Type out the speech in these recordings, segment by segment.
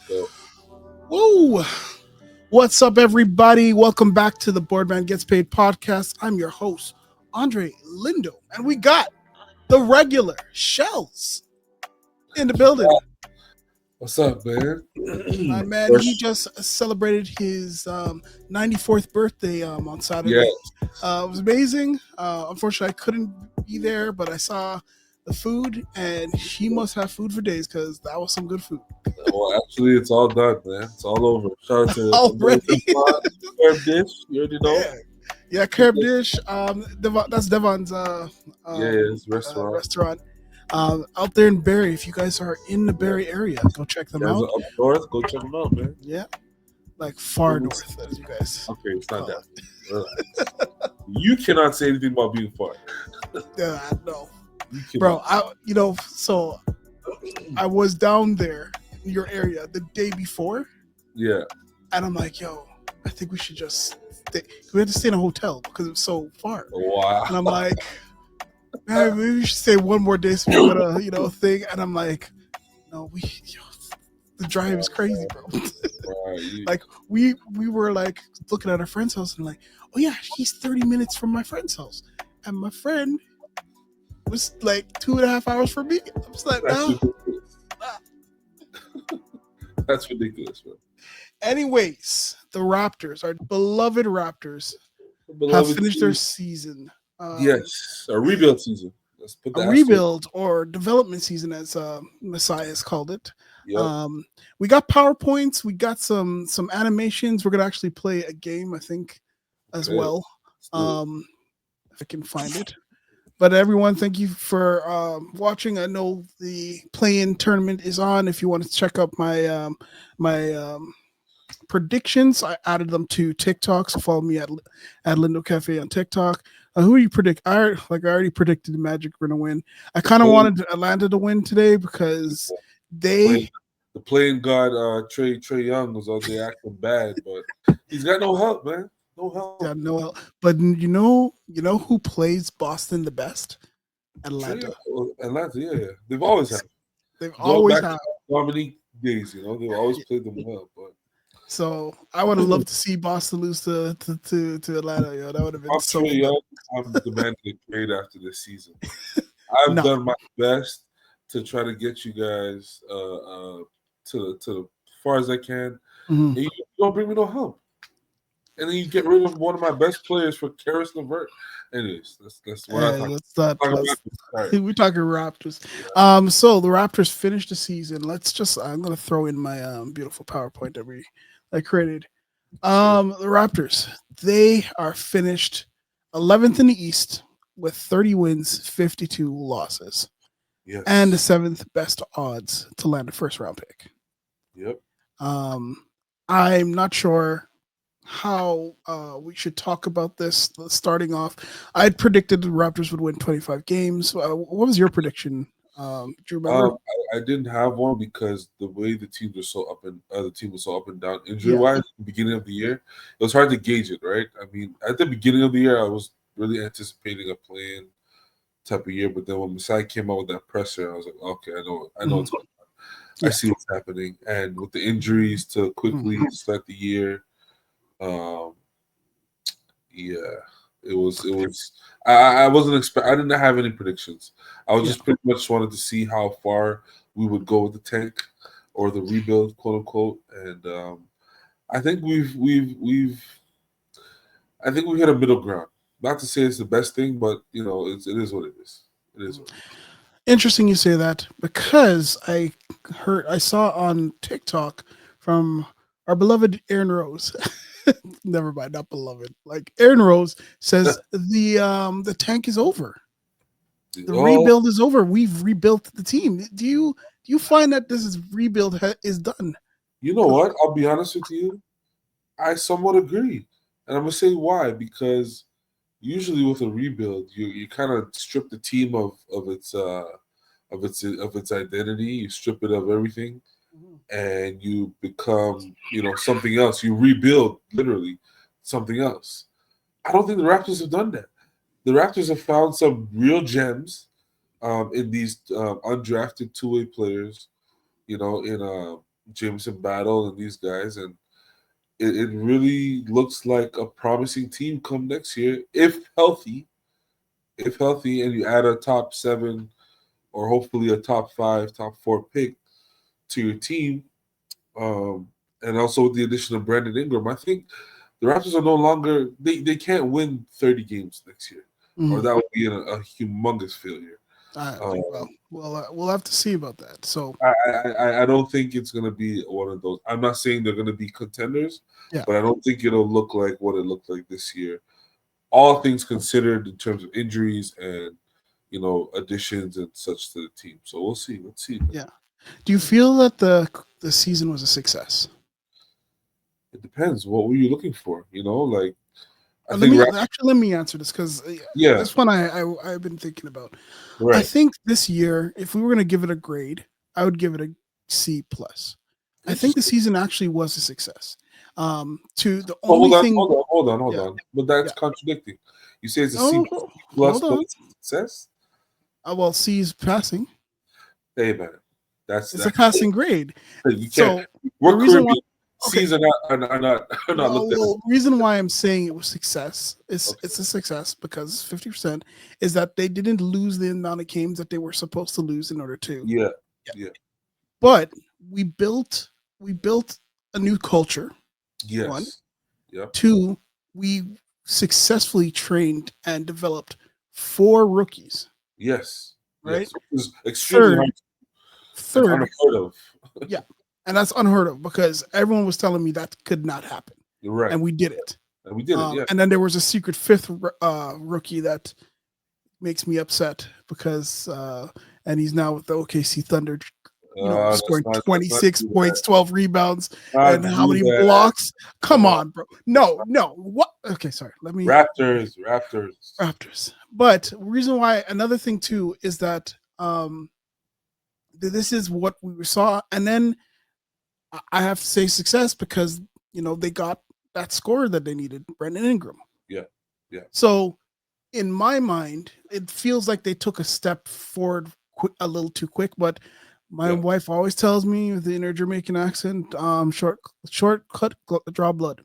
So, Whoa! What's up, everybody? Welcome back to the Boardman Gets Paid podcast. I'm your host, Andre Lindo, and we got the regular Shells in the building. what's up, man? My man, he First, just celebrated his 94th birthday on yeah. Saturday. It was amazing. Unfortunately, I couldn't be there, but I saw the food, and he must have food for days because that was some good food. Well, actually, it's all done, man. It's all over. Shout out to Already? Herb Dish. You already know. Yeah. Yeah, Curb Dish. That's Devon's Yeah, it's restaurant. restaurant out there in Barrie. If you guys are in the Yeah. Barrie area, go check them You guys out. are up north. Go check them out, man. Yeah, like far Okay, north, as you guys it's not call that. it. Relax. You cannot say anything about being far. Yeah, no, You bro. cannot. So I was down there in your area the day before, Yeah. and I'm like, yo, I think we should just stay. We had to stay in a hotel because it was so far, Wow. and I'm like, man, maybe we should stay one more day so we got a thing. And I'm like, no, the drive is crazy, bro. Right. Like we were like looking at our friend's house and like, oh yeah, he's 30 minutes from my friend's house, and my friend was like 2.5 hours from me. I'm just like, That's no. ridiculous. That's ridiculous, bro. Anyways, the Raptors, our beloved Raptors, have Beloved finished their team. season. Yes, a rebuild season. Let's put A the asterisk. rebuild or development season, as Messiah has called it. Yep. We got PowerPoints, we got some animations. We're gonna actually play a game, I think, as Okay. well. Let's do it. If I can find it. But everyone, thank you for watching. I know the play-in tournament is on. If you want to check out my predictions, I added them to TikTok. So follow me at Lindo Cafe on TikTok. Who do you predict? I already predicted the Magic were gonna win. I kind of Play- wanted Atlanta to win today because they The playing god Trey Young was out there acting bad, but he's got no help, man. No help. got no help. But you know who plays Boston the best? Atlanta. Atlanta, yeah. They've always had. They've Going always back had. to Dominique days, they've always played them well. But So I would have loved to see Boston lose to Atlanta. Yo, that would have been I'm so Trey fun. Young. I'm demanding a trade after this season. I've No. done my best to try to get you guys to as far as I can. Mhm. And you don't bring me no help. And then you get rid of one of my best players for Karis LeVert. Anyways, that's what I Hey, thought. let's not. Sorry. We're talking Raptors. So the Raptors finished the season. I'm gonna throw in my beautiful PowerPoint that I created. The Raptors, they are finished 11th in the East with 30 wins, 52 losses, Yes. and the 7th best odds to land a first round pick. Yep. I'm not sure how we should talk about this. Starting off, I had predicted the Raptors would win 25 games. What was your prediction? Do you remember? I didn't have one because the way the teams were so up and the team was so up and down injury wise at the beginning of the year, it was hard to gauge it, right? I mean, at the beginning of the year, I was really anticipating a playing type of year, but then when Masai came out with that presser, I was like, okay, I know what's going on. I see what's happening, and with the injuries to quickly start the year, yeah, it was. I wasn't expect. I didn't have any predictions. I was just pretty much wanted to see how far we would go with the tank or the rebuild, quote unquote. And I think I think we hit a middle ground. Not to say it's the best thing, but it is what it is. It is what it is. Interesting you say that because I saw on TikTok from our beloved Aaron Rose. Never mind, not beloved. Like Aaron Rose says the tank is over. The rebuild is over. We've rebuilt the team. Do you find that this rebuild is done? You know what? I'll be honest with you. I somewhat agree, and I'm gonna say why. Because usually with a rebuild, you kind of strip the team of its identity. You strip it of everything, and you become something else. You rebuild literally something else. I don't think the Raptors have done that. The Raptors have found some real gems in these undrafted two-way players. In Jameson Battle and these guys, and it really looks like a promising team come next year if healthy. If healthy, and you add a top 7 or hopefully a top 5, top 4 pick to your team, um, and also with the addition of Brandon Ingram, I think the Raptors are no longer they can't win 30 games next year, or Mhm. that would be a humongous failure. Um, We'll have to see about that. So I don't think it's gonna be one of those. I'm not saying they're gonna be contenders, yeah, but I don't think it'll look like what it looked like this year. All things considered, in terms of injuries and additions and such to the team. So we'll see. Let's see. yeah. Do you feel that the season was a success? It depends. What were you looking for? Like I Let think me actually let me answer this because yeah, this one I've been thinking about. I right. think this year, if we were going to give it a grade, I would give it a C plus. I think the Interesting. season actually was a success. To the Oh, only thing, hold yeah, on. But that's yeah. contradicting. You say it's a C Oh, plus, hold but on. it's a success. Well, C is passing. Hey man, that's It's a that. passing grade. You can't. So the We're reason why, Caribbean. okay, C's are not looked at. reason why I'm saying it was success is Okay. it's a success because 50% is that they didn't lose the amount of games that they were supposed to lose in order to. Yeah, Yeah. yeah, yeah. But we built a new culture. One, Yes. Yeah. two, we successfully trained and developed 4 rookies. Yes. Right. Yes. Which is extremely hard. Third, That's third, unheard of. yeah, and that's unheard of because everyone was telling me that could not happen, You're right. and we did it. And we did it. Yeah. And then there was a secret fifth rookie that makes me upset because and he's now with the OKC Thunder, Let's scoring not. Let's not 26 do that. points, 12 rebounds, and Not how do many that. blocks? Come Come on. on, bro. No, no. What? Okay, sorry. Let me Raptors. Raptors. Raptors. But reason why another thing too is that this is what we saw, and then I have to say success because they got that scorer that they needed, Brandon Ingram. Yeah. Yeah. So in my mind, it feels like they took a step forward a little too quick. But my Yeah. wife always tells me with the inner Jamaican accent, shortcut, draw blood.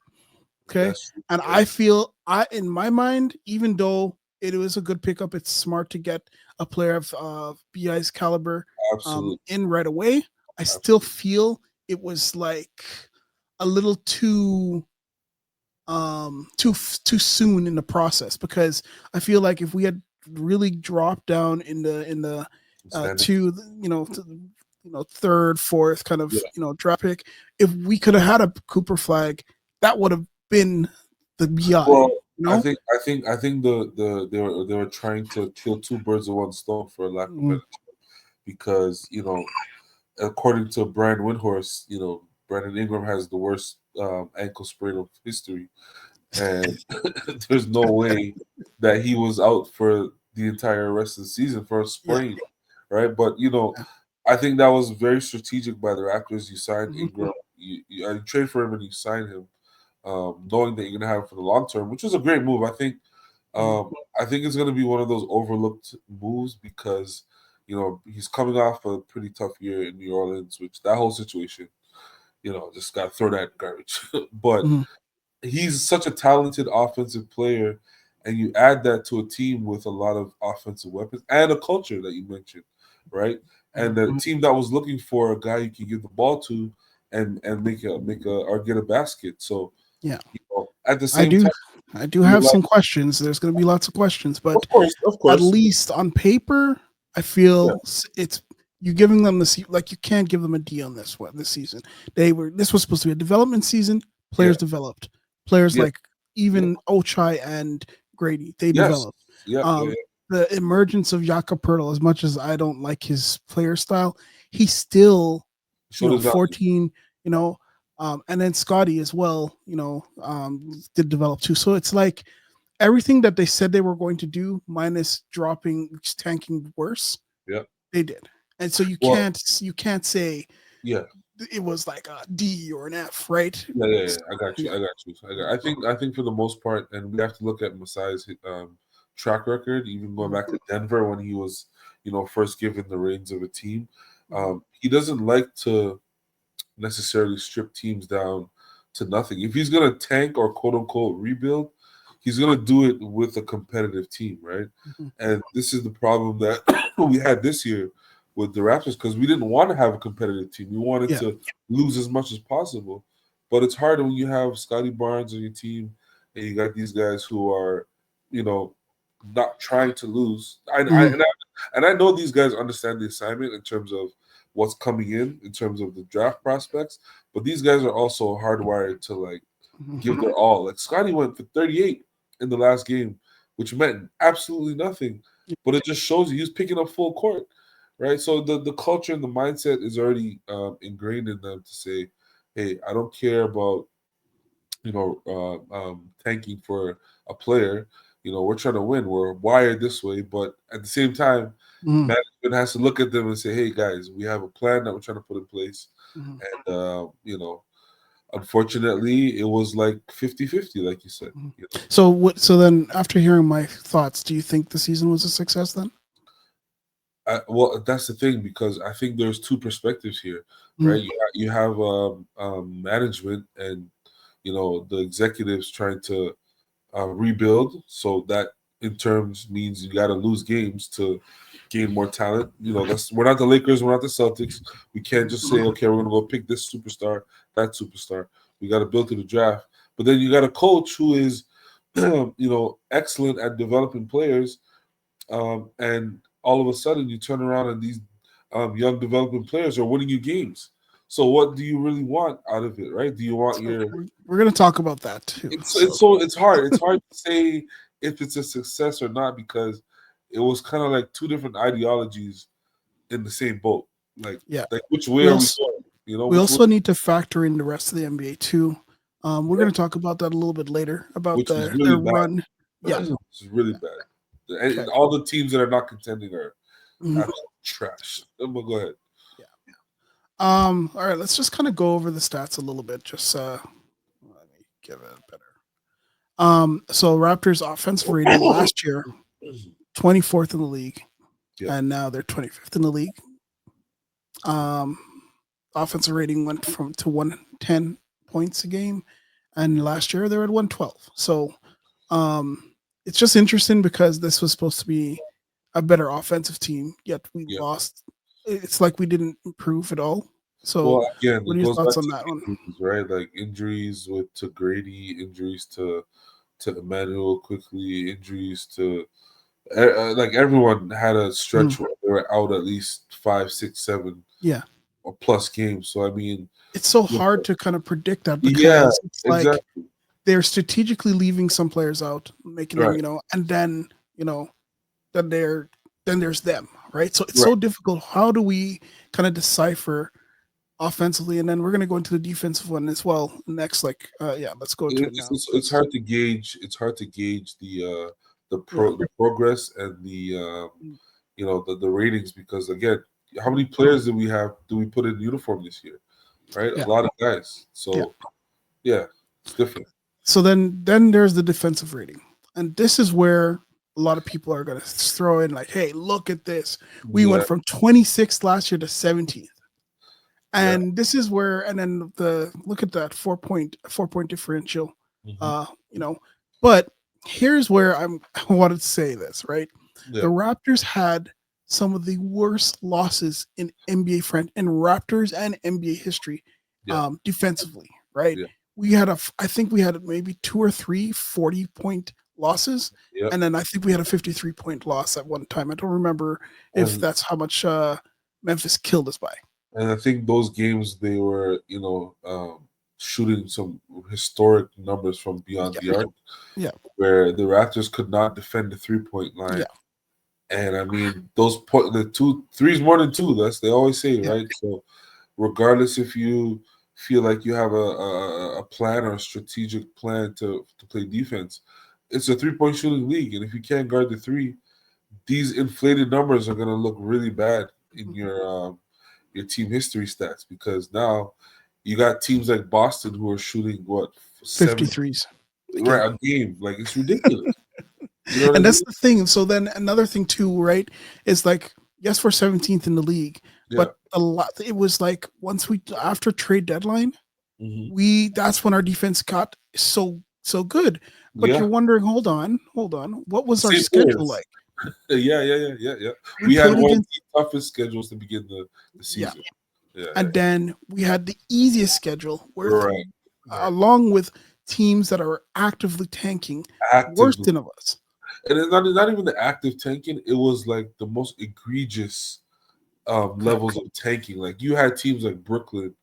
Okay, That's and true. I feel in my mind, even though it was a good pickup, it's smart to get a player of Bi's caliber Absolutely. in right away. I still Absolutely. feel it was like a little too soon in the process because I feel like if we had really dropped down in the Standing. to third, fourth kind Yeah. of draft pick, if we could have had a Cooper Flag, that would have been the BI. Well, You I know, think I think I think they were trying to kill two birds with one stone, for lack of mm, better term, because according to Brian Windhorst, Brandon Ingram has the worst ankle sprain of history, and there's no way that he was out for the entire rest of the season for a yeah, sprain, right? But yeah. I think that was very strategic by the Raptors. You signed Mhm, Ingram, you trade for him, and you sign him, knowing that you're gonna have him for the long term, which was a great move. mhm, I think it's gonna be one of those overlooked moves because he's coming off a pretty tough year in New Orleans, which that whole situation, just got thrown at garbage. But mhm, he's such a talented offensive player, and you add that to a team with a lot of offensive weapons and a culture that you mentioned, right? And a team that was looking for a guy you can give the ball to and make a or get a basket. So yeah. at the I same do. time, I do you're have like, some questions. There's going to be lots of questions, but of at course, least on paper, I yeah, feel it's you giving them like you can't give them a D on this season. This was supposed to be a development season. yeah, Players developed. Players yeah, like yeah, even Ochai and Grady, they yes, developed. yeah, yeah, Um, yeah. the emergence of Jakob Pertl, as much as I don't like his player style, he still, Showed his value. 14, you know, and then Scotty as well, did develop too. So it's like everything that they said they were going to do, minus tanking worse, Yeah. they did. And so you Well, can't say yeah. it was like a D or an F, right? Yeah, yeah, yeah. I got you. Yeah. I got you. I think for the most part, and we have to look at Masai's track record, even going back to Denver when he was, first given the reins of a team. Mhm. He doesn't like to necessarily strip teams down to nothing. If he's gonna tank or quote unquote rebuild, he's gonna do it with a competitive team, right? Mhm. And this is the problem that we had this year with the Raptors because we didn't want to have a competitive team. We wanted Yeah. to lose as much as possible. But it's hard when you have Scottie Barnes on your team and you got these guys who are, you know, not trying to lose. Mhm. And I know these guys understand the assignment in terms of what's coming in terms of the draft prospects. But these guys are also hardwired to like give Mhm. their all. Like Scotty went for 38 in the last game, which meant absolutely nothing. But it just shows you he's picking up full court, right? So the culture and the mindset is already ingrained in them to say, hey, I don't care about tanking for a player. We're trying to win. We're wired this way, but at the same time, Mhm. management has to look at them and say, "Hey, guys, we have a plan that we're trying to put in place." Mhm. And unfortunately, it was like 50-50, like you said. Mhm. So what? So then, after hearing my thoughts, do you think the season was a success then? Well, that's the thing because I think there's two perspectives here, right? Mhm. You have management and the executives trying to rebuild. So that in terms means you got to lose games to gain more talent. That's we're not the Lakers, we're not the Celtics. We can't just say, okay, we're gonna go pick this superstar, that superstar. We got to build to the draft. But then you got a coach who is, excellent at developing players, and all of a sudden you turn around and these young developing players are winning you games. So what do you really want out of it, right? Do you want So your we're gonna talk about that too. So it's hard. It's hard to say if it's a success or not because it was kind of like two different ideologies in the same boat. Like yeah, like which way we are we also going? we Which way, also need to factor in the rest of the NBA too. We're yeah, gonna talk about that a little bit later about which is their really bad. run. Yeah. It's really Yeah. bad. Okay. And all the teams that are not contending are Mhm. absolute trash. I'm gonna go ahead. Yeah. All right. Let's just kind of go over the stats a little bit. Just let me give it better. So Raptors offensive rating last year 24th in the league, Yeah, and now they're 25th in the league. Um, Offensive rating went from to 110 points a game, and last year they were at 112. So it's just interesting because this was supposed to be a better offensive team, yet we yeah. lost. It's like we didn't improve at all. So, Well, again, what it are your goes thoughts back on to that one? injuries, right? Like injuries to Grady, injuries to Emmanuel quickly, injuries to like everyone had a Mhm. stretch where they were out at least 5, 6, 7 Yeah, or plus games. So I mean, it's so yeah, hard to kind of predict that yeah, because it's like exactly, they're strategically leaving some players out, making them, right, and then, then they're then there's them, right? So it's right. so difficult. How do we kind of decipher offensively, and then we're gonna go into the defensive one as well next. Like, yeah, let's go into it It's, now it's it's because hard to gauge. It's hard to gauge yeah, the progress and the mm, the ratings because again, how mm, many players do we put in uniform this year? Right, a yeah, lot of guys. yeah. So yeah, it's different. So then there's the defensive rating, and this is where a lot of people are gonna throw in like, hey, look at this. We went Yeah, from 26th last year to 17th. yeah. And this is where, and then the look at that 4 point differential. Hmm. Uh, you know, but here's where I wanted to say this, right? The Yeah, Raptors had some of the worst losses in NBA in Raptors and NBA history, yeah, defensively, right? yeah, We had I think we had maybe two or three 40-point losses, yeah. and then I think we had a 53-point loss at one time. I don't remember if And that's how much Memphis killed us by. and I think those games they were shooting some historic numbers from beyond Yeah, the arc, yeah, where the Raptors could not defend the 3 point line. yeah, And I mean, the two threes more than two. That's they always say, yeah. right? So regardless if you feel like you have a plan or a strategic plan to play defense, it's a 3 point shooting league, and if you can't guard the three, these inflated numbers are going to look really bad in Mhm. your team history stats because now you got teams like Boston who are shooting what 7 53s a game. right a game. Like it's ridiculous. You know what I And that's mean? the thing. So then another thing too, right, is like, yes, we're 17th in the league, Yeah. But a lot. It was like once we after trade deadline, Hmm. that's when our defense got so good. But Yeah. you're wondering, hold on, what was our Same schedule players. like? Yeah. We We had played one of against the toughest schedules to begin the yeah, season. Yeah. and then we had the easiest schedule with Right. Right. along with teams that are actively tanking worse Actively. than of us. And it's not even the active tanking, it was like the most egregious levels of tanking. Like you had teams like Brooklyn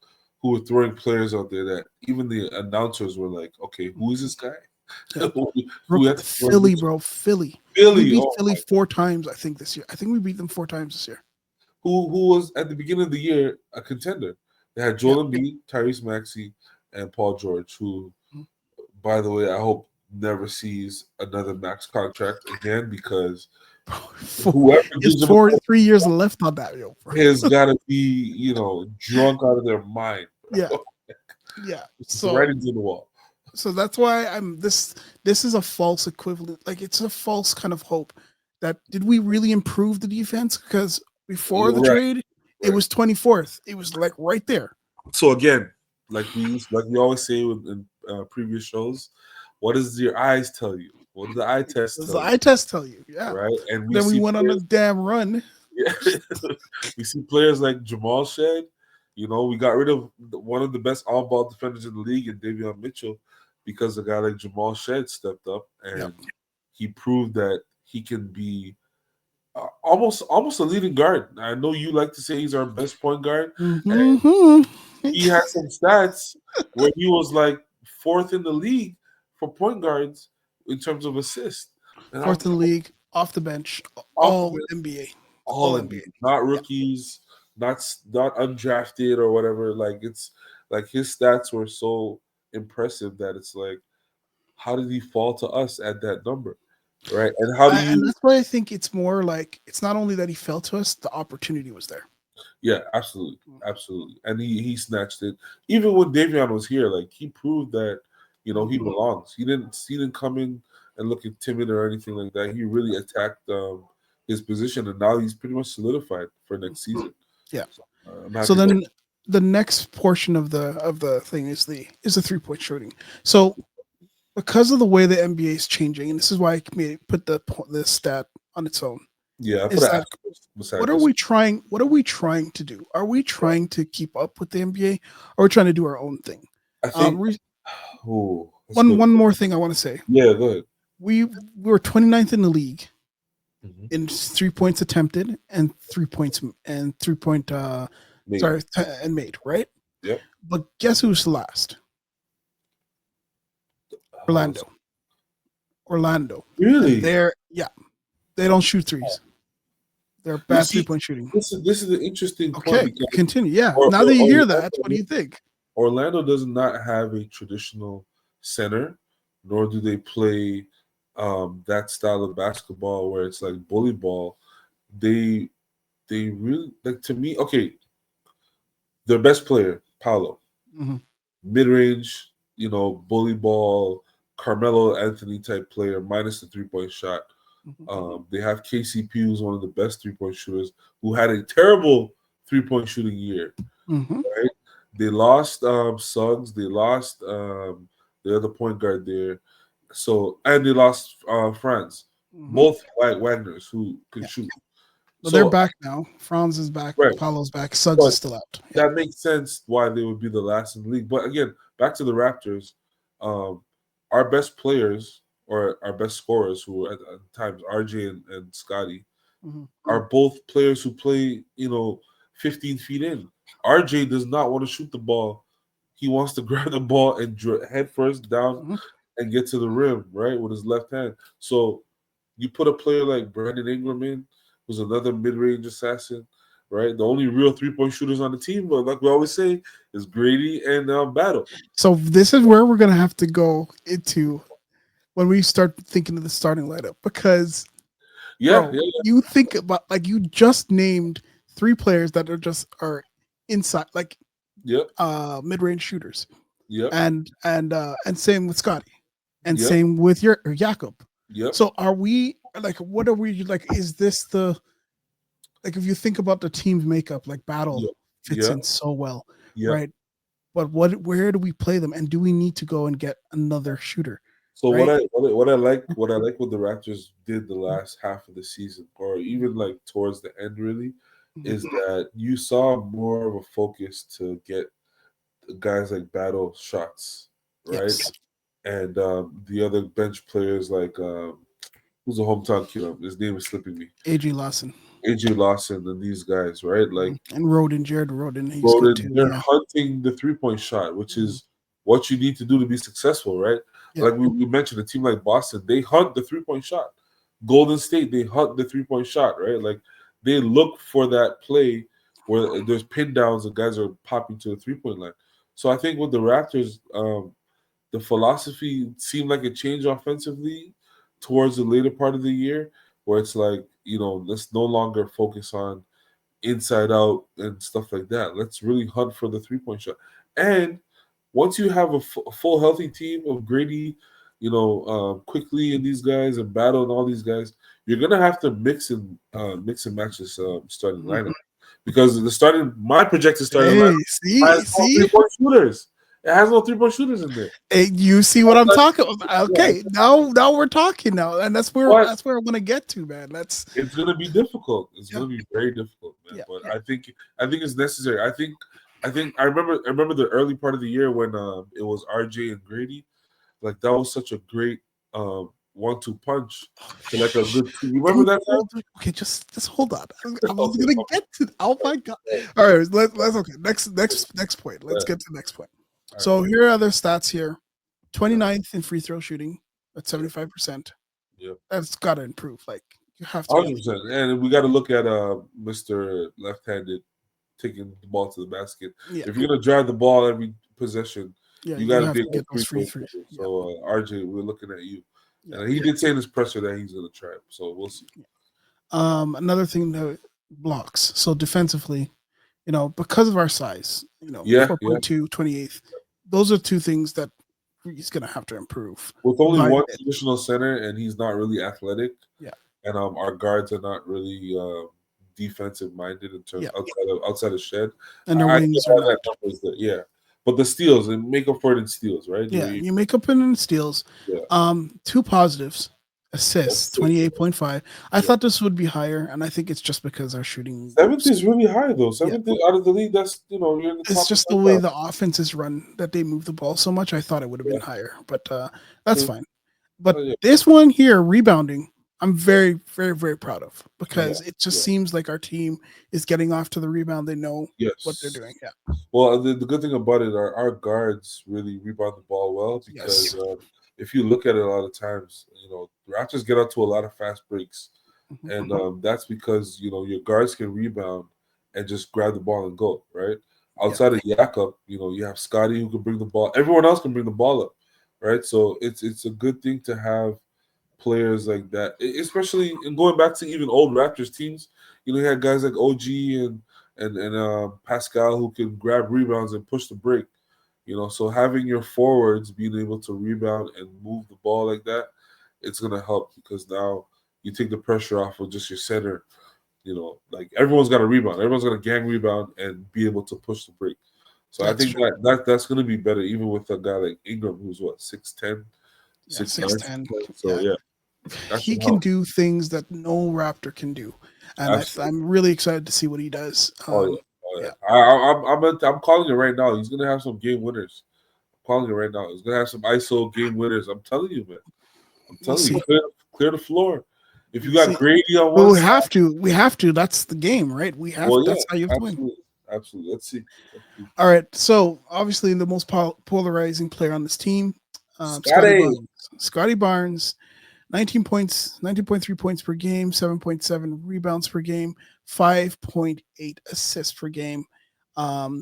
who were throwing players out there that even the announcers were like, okay, who is this guy? Yeah, who had to throw Philly, this? bro, Philly. We Philly, beat oh Philly my, 4 times, I think this year. I think we beat them 4 times this year. who was at the beginning of the year a contender. They had Yeah. Joel Embiid, Tyrese Maxey, and Paul George, who, by the way, I hope never sees another max contract again because whoever It's gives him a four contract 3 years left on that, yo. Bro. has got to be, drunk out of their mind. Yeah, yeah. It's the writings on the wall. So that's why I'm this is a false equivalent. Like it's a false kind of hope that did we really improve the defense? Because before the Right, trade, it right. was 24th. It was like right there. So again, like we always say in previous shows, what does your eyes tell you? What does the eye test Does the tell you? eye test tell you? Yeah. Right, and we Then we see went on a players. damn run. Yeah, we see players like Jamal Shed. We got rid of one of the best on-ball defenders in the league, in Davion Mitchell, because a guy like Jamal Shed stepped up Yep. and he proved that he can be almost a leading guard. I know you like to say he's our best point guard, and Hmm. he had some stats where he was like fourth in the league for point guards in terms of assists. And I'm Fourth in the league, off the bench, off the all bench, NBA, all all NBA, NBA. not Yeah. rookies, not undrafted or whatever. Like it's like his stats were so impressive that it's like, how did he fall to us at that number, right? And how do And you? that's why I think it's more like it's not only that he fell to us, the opportunity was there. Yeah, absolutely, absolutely. And he snatched it. Even when Davion was here, like he proved that he belongs. He didn't come in and looking timid or anything like that. He really attacked his position, and now he's pretty much solidified for next season. Yeah. So, I'm So happy for him. then the next portion of the thing is the 3 point shooting. So because of the way the NBA is changing, and this is why I put the stat on its own, Yeah, I put is an that asterisk beside this. what are we trying to do? Are we trying to keep up with the NBA, or are we trying to do our own thing? I think. Re- Oh, that's one good. one more thing I want to say. Yeah, go ahead. We were 29th in the league Mm-hmm. in 3 points attempted and 3 points and 3 point Made. sorry and made, right? Yep. But guess who's last? Oh, Orlando. Orlando. And really? they don't shoot threes. They're Well, bad see, 3 point shooting. this is an interesting point Okay, because continue. Yeah. or, Now or, that you hear that, what do Orlando, you think? Orlando does not have a traditional center, nor do they play that style of basketball where it's like bully ball. They they really like to me. Okay, their best player, Paolo, Hmm. mid range, bully ball, Carmelo Anthony type player, minus the 3 point shot. They have KCP, who's one of the best 3 point shooters, who had a terrible 3 point shooting year. Hmm. Right? They lost Suggs. They lost the other point guard there. So and they lost Franz, Hmm. both Wagners who could Yeah. shoot. Well, they're So back now. Franz is back. right, Paulo's back. Suggs but is still out. Yeah. that makes sense why they would be the last in the league. But again, back to the Raptors, um, our best players or our best scorers, who were at times RJ and Scotty, Hmm. are both players who play, 15 feet in. RJ does not want to shoot the ball. He wants to grab the ball and head first down Hmm. and get to the rim, right, with his left hand. So you put a player like Brandon Ingram in, who's another mid-range assassin, right? The only real 3 point shooters on the team, but like we always say, is Grady and Battle. So this is where we're gonna have to go into when we start thinking of the starting lineup because, Yeah, bro, yeah, you think about like you just named 3 players that are inside like yep, mid range shooters, yep, and same with Scotty, and yep, same with your Jakob. yep. So are we like what are we like? Is this the like if you think about the team's makeup, like Battle Yeah, fits yeah, in so well, yeah. right? But where do we play them, and do we need to go and get another shooter, So right? what I like what the Raptors did the last half of the season, or even like towards the end, really, Mhm. is that you saw more of a focus to get guys like Battle shots, right? Yes, And the other bench players like who's a hometown kid? His name is slipping me. AJ Lawson. AJ Lawson and these guys, right? Like And Roden, Jared Roden, he's good Roden, too. they're Yeah. hunting the 3-point shot, which Mhm. is what you need to do to be successful, right? Yeah. Like we mentioned, a team like Boston, they hunt the 3-point shot. Golden State, they hunt the 3-point shot, right? Like they look for that play where there's pin downs and guys are popping to the 3-point line. So I think with the Raptors, the philosophy seemed like it changed offensively towards the later part of the year, where it's like, let's no longer focus on inside out and stuff like that. Let's really hunt for the 3-point shot. And once you have a full healthy team of Grady, quickly and these guys and Battle and all these guys, you're gonna have to mix and match this starting Mhm. lineup because my projected starting lineup Hey, has see, no see, 3-point shooters. It has no 3-point shooters in there. hey, you see what I'm talking about? Yeah, Okay, now we're talking now, and but that's where I want to get to, man. That's it's gonna be difficult. It's yeah, gonna be very difficult, man. yeah, But yeah. I think it's necessary. I think I remember the early part of the year when it was RJ and Grady. Like that was such a great 1-2 punch Oh, to like a shh. good team. You remember that time? Okay, just hold on. I was Okay, gonna okay. get to. Oh my god! All right, All right, let's okay. Next point. all Let's right, get to the next point. all right. So here are other stats here. Yeah, 29th in free throw shooting at yeah, 75%. yeah. That's got to improve. Like you have to be on. 100%. And we got to look at Mr. Left-handed taking the ball to the basket. Yeah, If you're gonna drive the ball every possession, yeah. you got You to have be a to good get those free free throw threes. shooter. Yeah, So RJ, we're looking at you, yeah. and he did say in his presser that he's gonna try. So we'll see. Another thing that blocks. So defensively, because of our size, Yeah, yeah. 4.2, 28th. Those are two things that he's gonna have to improve With only by a one bit. traditional center, and he's not really athletic, Yeah, and our guards are not really defensive minded in terms yeah. outside of Shed. And their I get wings are how that not. number is there, yeah. But the steals and make up for it in steals, right? Yeah, you make up in steals. Yeah, Two positives, assists, that's it. 28.5. I Yeah. thought this would be higher, and I think it's just because our shooting. Seventh is really high though. Yeah, Seventh out of the league. That's you're in the it's top just the way percentile. the offense is run that they move the ball so much. I thought it would have been Yeah. higher, but that's Mm. fine. But Oh, yeah. this one here, rebounding, I'm very, very, very proud of Yeah. because it just Yeah. seems like our team is getting off to the rebound. They know what they're Yes. doing. Yeah. Well, the good thing about it are our guards really rebound the ball well because Yes. if you look at it a lot of times, the Raptors get out to a lot of fast breaks, Mhm. and that's because your guards can rebound and just grab the ball and go right. Yeah. Outside of Jakob, you have Scotty who can bring the ball. Everyone else can bring the ball up, right? So it's a good thing to have players like that, especially in going back to even old Raptors teams. You had guys like OG and Pascal who can grab rebounds and push the break. So having your forwards being able to rebound and move the ball like that, it's gonna help because now you take the pressure off of just your center. Like everyone's got to rebound, everyone's gonna gang rebound and be able to push the break. So I That's think true. that's gonna be better, even with a guy like Ingram, who's what 6'10", Yeah. 6'9", 6'10. So Yeah. yeah, that He should can help. do things that no Raptor can do, and Absolutely. I'm really excited to see what he does. Oh yeah. Oh Yeah, yeah. I'm calling it right now. He's gonna have some game winners. I'm calling it right now. He's gonna have some ISO game winners. I'm telling you, man. I'm we'll telling you, see. clear the floor. If you We'll got see. Grady on But one we side, have to. We have to. That's the game, right? We have. well, yeah, That's how you have to win. absolutely, absolutely. Let's see. Let's see. All right. So obviously, the most polarizing player on this team, Scottie Scotty. Barnes. Scottie Barnes, 19 points, 19.3 points per game, 7.7 rebounds per game, 5.8 assists per game.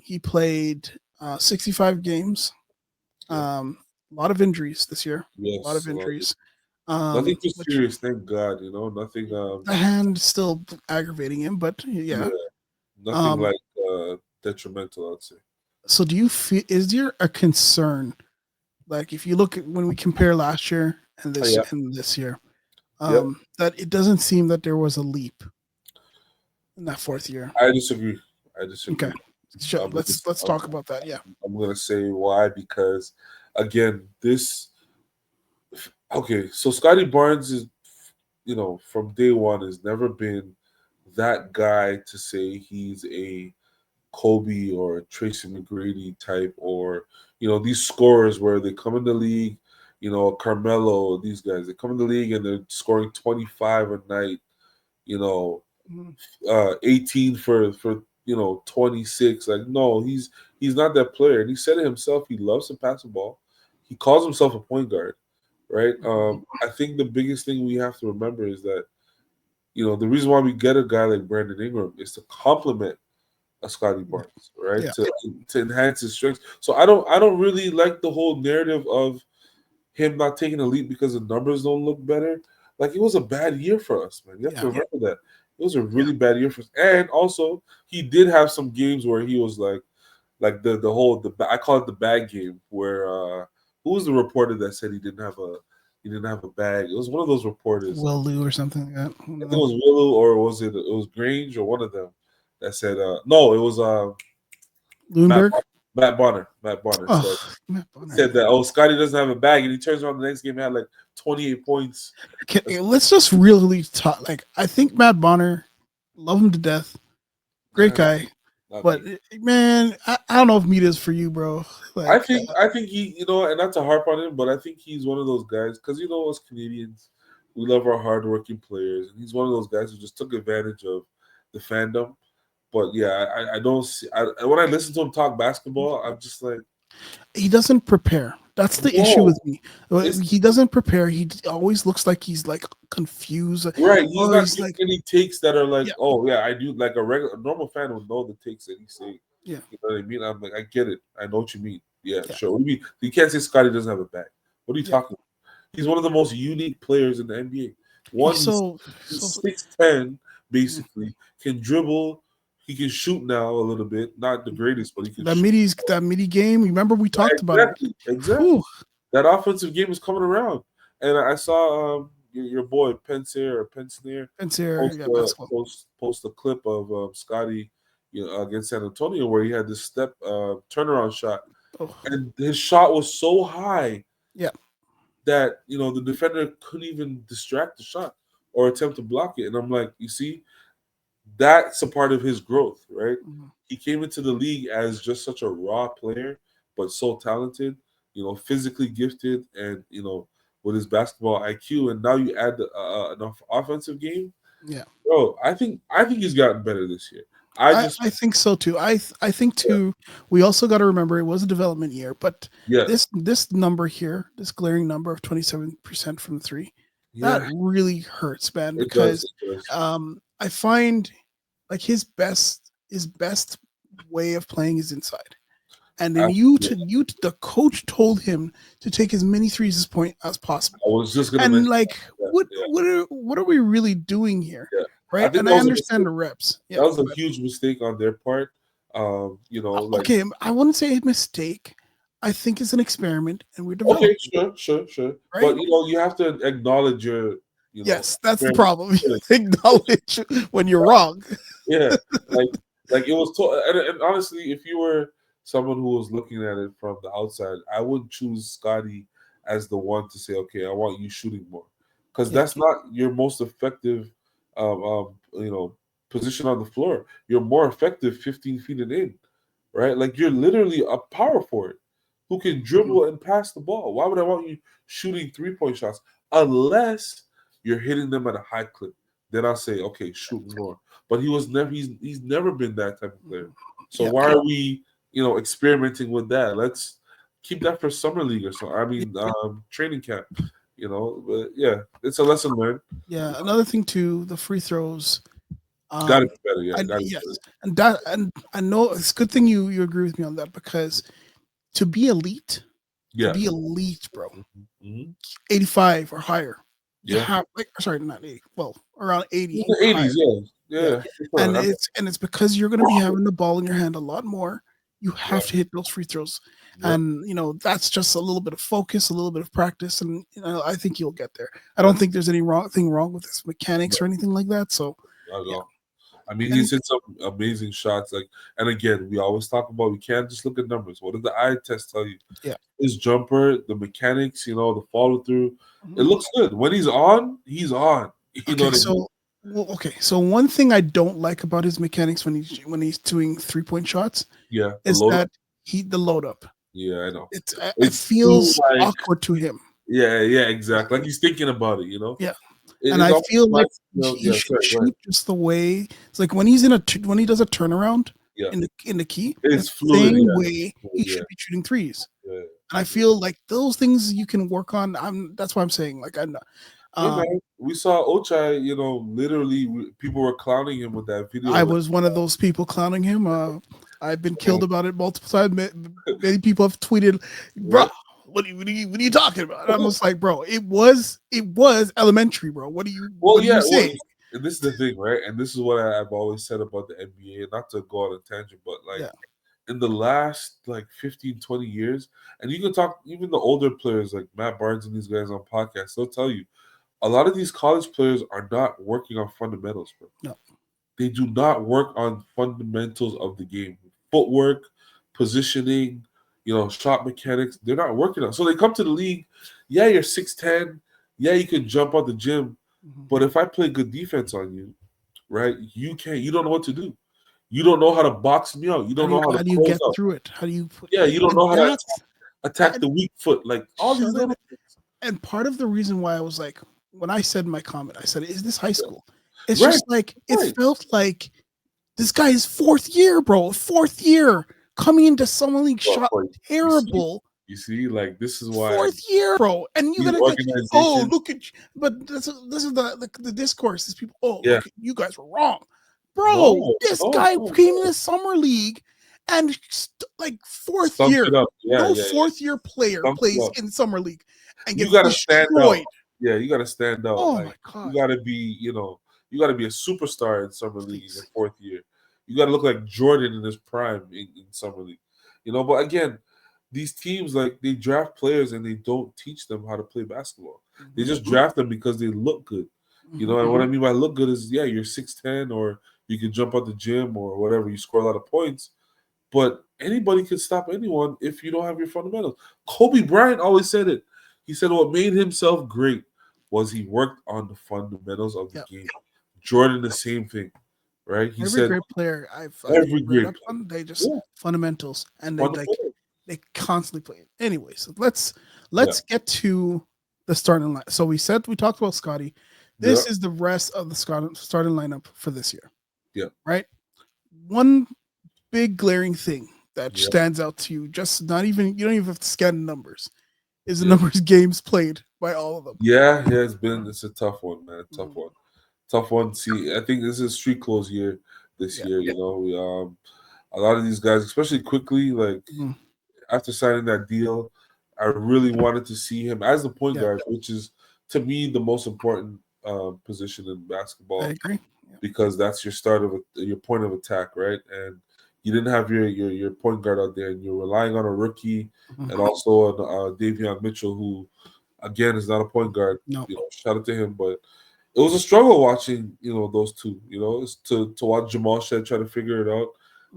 He played 65 games. Yeah. A lot of injuries this year. A lot Yes. of injuries. Nothing too Which serious, thank God. Nothing. the hand is still aggravating him, but Yeah. yeah. Nothing Um, like detrimental, I'd say. so do you feel is there a concern? Like if you look at when we compare last year Oh, yeah. and this year, Yep. that it doesn't seem that there was a leap. in that fourth year. I disagree. I Okay, disagree. sure. I'm gonna, Let's I'm, talk about that. Yeah, I'm gonna say why because again, this okay. So Scottie Barnes is, from day one has never been that guy to say he's a Kobe or a Tracy McGrady type, or these scorers where they come in the league, Carmelo, these guys, they come in the league and they're scoring 25 a night, you know, Mhm. 18 for 26. Like, no, he's not that player. And he said it himself. He loves to pass the ball. He calls himself a point guard, right? I think the biggest thing we have to remember is that the reason why we get a guy like Brandon Ingram is to complement a Scottie Barnes, right? Yeah, To enhance his strengths. So I don't really like the whole narrative of him not taking a leap because the numbers don't look better. Like, it was a bad year for us, man. You have to yeah, remember that. It was a really bad year for us. And also he did have some games where he was like I call it the bag game where who was the reporter that said he didn't have a bag? It was one of those reporters. Will Lou or something like that. One I of think it them. was Willow or it was Grange or one of them that said no, it was Matt Lundberg. Matt Bonner. Matt Bonner said Oh, Matt Bonner. said that, oh, Scotty doesn't have a bag, and he turns around the next game and had like 28 points. Okay, let's just really talk. Like, I think Matt Bonner, love him to death, great Nah, guy, not but me. man, I don't know if meat is for you, bro. I Like, think I think he, and not to harp on him, but I think he's one of those guys because us Canadians, we love our hardworking players, and he's one of those guys who just took advantage of the fandom. But yeah, I don't see. When I listen to him talk basketball, I'm just like, he doesn't prepare. That's the issue no, with me. it's He doesn't prepare. He always looks like he's like confused, right. He's or not he's giving like, any takes that are like, yeah, oh yeah, I do. Like a normal fan would know the takes that he's saying. yeah, You know what I mean? I'm like, I get it. I know what you mean. Yeah, yeah, sure. What do you mean? You can't say Scotty doesn't have a back. What are you yeah. talking about? He's one of the most unique players in the NBA. He's One, he's so he's 6'10", mm. basically, can dribble, he can shoot now a little bit. Not the greatest, but he can shoot. that midi game. Remember we talked about it. Exactly, exactly. Whew, That offensive game is coming around. And I saw your boy Pensnare Pence here, post yeah, a basketball. post a clip of Scotty, against San Antonio where he had this step turnaround shot, Oh, and his shot was so high yeah, that the defender couldn't even distract the shot or attempt to block it. And I'm like, you see, that's a part of his growth, right? mhm, He came into the league as just such a raw player, but so talented, physically gifted, and with his basketball IQ. And now you add enough offensive game, yeah. bro. I think he's gotten better this year. I just I think so too. I think yeah, too. We also got to remember it was a development year, but yeah, this number here, this glaring number of 27% from the three, that yeah, really hurts, man. it does, Because it does. I find like his best way of playing is inside, and then Absolutely. the coach told him to take as many threes as point as possible. I was just gonna And mention like, that. what are we really doing here, Yeah, I right? think And that I was a understand mistake. the reps, That yeah, was a but huge mistake on their part. Like, okay, I wouldn't say a mistake. I think it's an experiment, and we're okay, developing, sure, right? but you have to acknowledge your, Yes, that's the experiment. problem. Acknowledge when you're wrong. Yeah, like it was. And honestly, if you were someone who was looking at it from the outside, I would choose Scotty as the one to say, okay, I want you shooting more, because Yeah, that's not your most effective, um, um, you know, position on the floor. You're more effective 15 feet and in, right? Like, you're literally a power forward who can mhm, dribble and pass the ball. Why would I want you shooting 3-point shots unless you're hitting them at a high clip? Then I'll say, okay, shoot more. But he's never been that type of player. mhm. So Yeah, why are we experimenting with that? Let's keep that for summer league or so. I yeah, mean, training camp. But yeah, it's a lesson learned. yeah. Another thing too, the free throws. Got to Um, be better. Yeah, got to be better. yes, and I know it's a good thing you agree with me on that because to be elite, Yeah. bro, Hmm. 85 or higher. You Yeah. have like sorry, not 80. Well, around In 80 the or higher. 80s, yeah. Yeah. Yeah. For And sure. it's because you're gonna be having the ball in your hand a lot more. You Yeah. have to hit those free throws. Yeah. And that's just a little bit of focus, a little bit of practice, and I think you'll get there. I don't think there's any thing wrong with his Yeah. mechanics or anything like that. So Not at yeah. all. I mean, And he's hit some amazing shots. Like, and again, we always talk about we can't just look at numbers. What did the eye test tell you? yeah. His jumper, the mechanics, the follow through, it Mhm. looks good. When he's on, he's on. You know Okay, what I mean? so okay, so one thing I don't like about his mechanics when he's doing 3-point shots Yeah, the is load up. that the load up. Yeah, I know. It It's too feels like, awkward to him. yeah, exactly. Like he's thinking about it. Yeah. And It I almost feel like reminds me of, he yeah, should sorry, go ahead. shoot just the way it's like when when he does a turnaround Yeah, in the key, the it's fluid. same Yeah, way fluid, he yeah, should be shooting threes. yeah. And I feel like those things you can work on. That's why I'm saying like I'm not, Yeah, um, man. We saw Ochai, literally people were clowning him with that video. I Like, was one of those people clowning him. I've been killed about it multiple times. Many people have tweeted, "Bro, right? what are you talking about?" And I'm just like, "Bro, it was elementary, bro. Well, What are yeah. you Well, saying?" and this is the thing, right? And this is what I've always said about the NBA. Not to go on a tangent, but like Yeah, in the last like 15, 20 years, and you can talk even the older players like Matt Barnes and these guys on podcasts, they'll tell you a lot of these college players are not working on fundamentals, bro. no, They do not work on fundamentals of the game, footwork, positioning, shot mechanics. They're not working on. So they come to the league. Yeah, you're 6'10". Yeah, you can jump out the gym, mhm. but if I play good defense on you, right, you can't. You don't know what to do. You don't know how to box me out. You don't know how to How do you close get out. through it? How do you put Yeah, you don't and know how to that's attack and the weak foot. Like all these Sheldon little things. and part of the reason why I was like when I said in my comment, I said, "Is this high Yeah. school?" It's Right, just like it right. felt like this guy is fourth year, bro. Fourth year coming into summer league But, shot but you see, terrible. like this is why Fourth year, bro, and you these gotta like, oh organizations. look at, but this is the discourse. These people, oh Yeah. look, you guys were wrong, bro. No, This no, guy no, came in no. the summer league and like fourth Stunk it year. up. Yeah, No yeah, yeah. fourth year player Stunk it plays up. in summer league and You gets gotta stand out. destroyed. Yeah, you gotta stand out. Oh Like my god, you gotta be, you gotta be a superstar in summer league in your please. fourth year. You gotta look like Jordan in his prime in summer league. But again, these teams like they draft players and they don't teach them how to play basketball. They Mhm, just draft them because they look good. mhm. And what I mean by look good is yeah, you're 6'10", or you can jump out the gym or whatever, you score a lot of points. But anybody can stop anyone if you don't have your fundamentals. Kobe Bryant always said it. He said what made himself great was he worked on the fundamentals of the Yeah, game. Jordan, the same thing, right? He every said great player I've every read great up player, on, they just yeah, fundamentals and fundamentals, they constantly play it. Anyway, so yeah, let's get to the starting line. So we talked about Scotty. yeah, This is the rest of the starting lineup for this year, yeah, right? One big glaring thing that yeah, stands out to you, just not even you don't even have to scan the numbers, is the yeah, numbers games played by all of them. yeah. It's a tough one, man. Tough Mhm. one, tough one. See, I think this is street clothes year this Yeah. year. We a lot of these guys, especially quickly, like Mhm. after signing that deal, I really wanted to see him as the point Yeah, guard, which is to me the most important position in I basketball agree. Yeah. because that's your start of your point of attack, right? And you didn't have your point guard out there, and you're relying on a rookie Mhm. and also on Davion Mitchell, who again is not a point guard. No. Shout out to him, but it was a struggle watching those two. It's to watch Jamal Shed try to figure it out,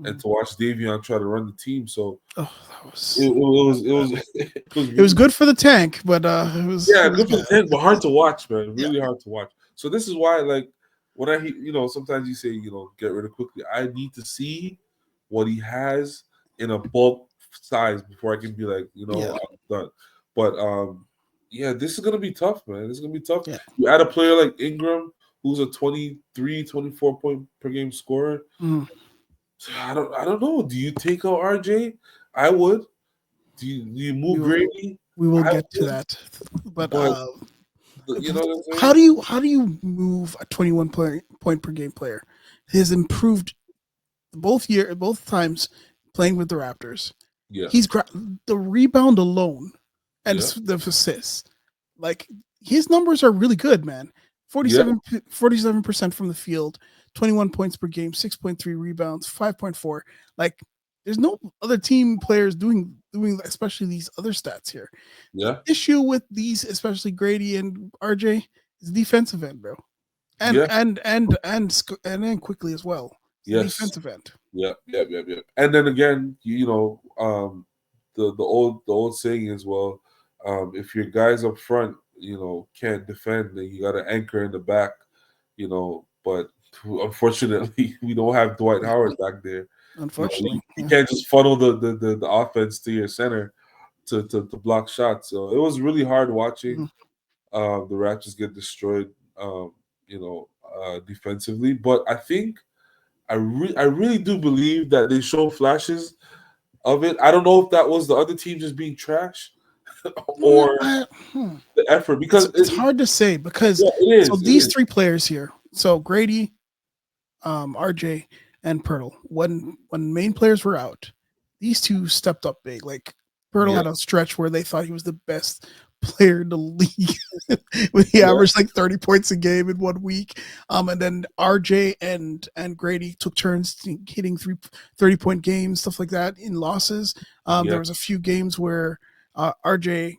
and Mhm. to watch Davion try to run the team. So Oh, that it, was it was it was it was it was really good for the tank, but yeah it was good for the bad. ten, but hard to watch, man. Yeah. Really hard to watch. So this is why like when sometimes you say get rid of quickly. I need to see what he has in a bulk size before I can be like Yeah. I'm done. But yeah, this is gonna be tough, man. This is gonna be tough. Yeah. You add a player like Ingram, who's a 23, 24 point per game scorer. Mhm. I don't know. Do you take out RJ? I would. Do you We move will Grady? we will I get to would, that. But but you know what I'm saying? how do you move a 21 point per game player? He has improved both times playing with the Raptors. Yeah, He's the rebound alone and yeah, the assists. Like his numbers are really good, man. yeah, 47% from the field, 21 points per game, 6.3 rebounds, 5.4. Like there's no other team players doing especially these other stats here. The yeah. issue with these, especially Grady and RJ, is defensive end, bro. and Yeah. and then quickly as well. It's the Yes. defensive end. Yeah. And then again, the old saying is, well, if your guys up front, can't defend, then you got to anchor in the back, But unfortunately, we don't have Dwight Yeah, Howard back there. unfortunately. You Yeah. can't just funnel the offense to your center to block shots. So it was really hard watching Mhm. the Raptors get destroyed, defensively. But I think I really do believe that they show flashes of it. I don't know if that was the other team just being trash Mm, or I- hmm. the effort because It's hard to say because yeah, so it these is. three players here, so Grady, RJ, and Pirtle. When main players were out, these two stepped up big. Like Pirtle Yeah, had a stretch where they thought he was the best player in the league when he yeah, averaged like 30 points a game in 1 week. And then RJ and Grady took turns hitting 30-point games, stuff like that in losses. There yeah, was a few games where RJ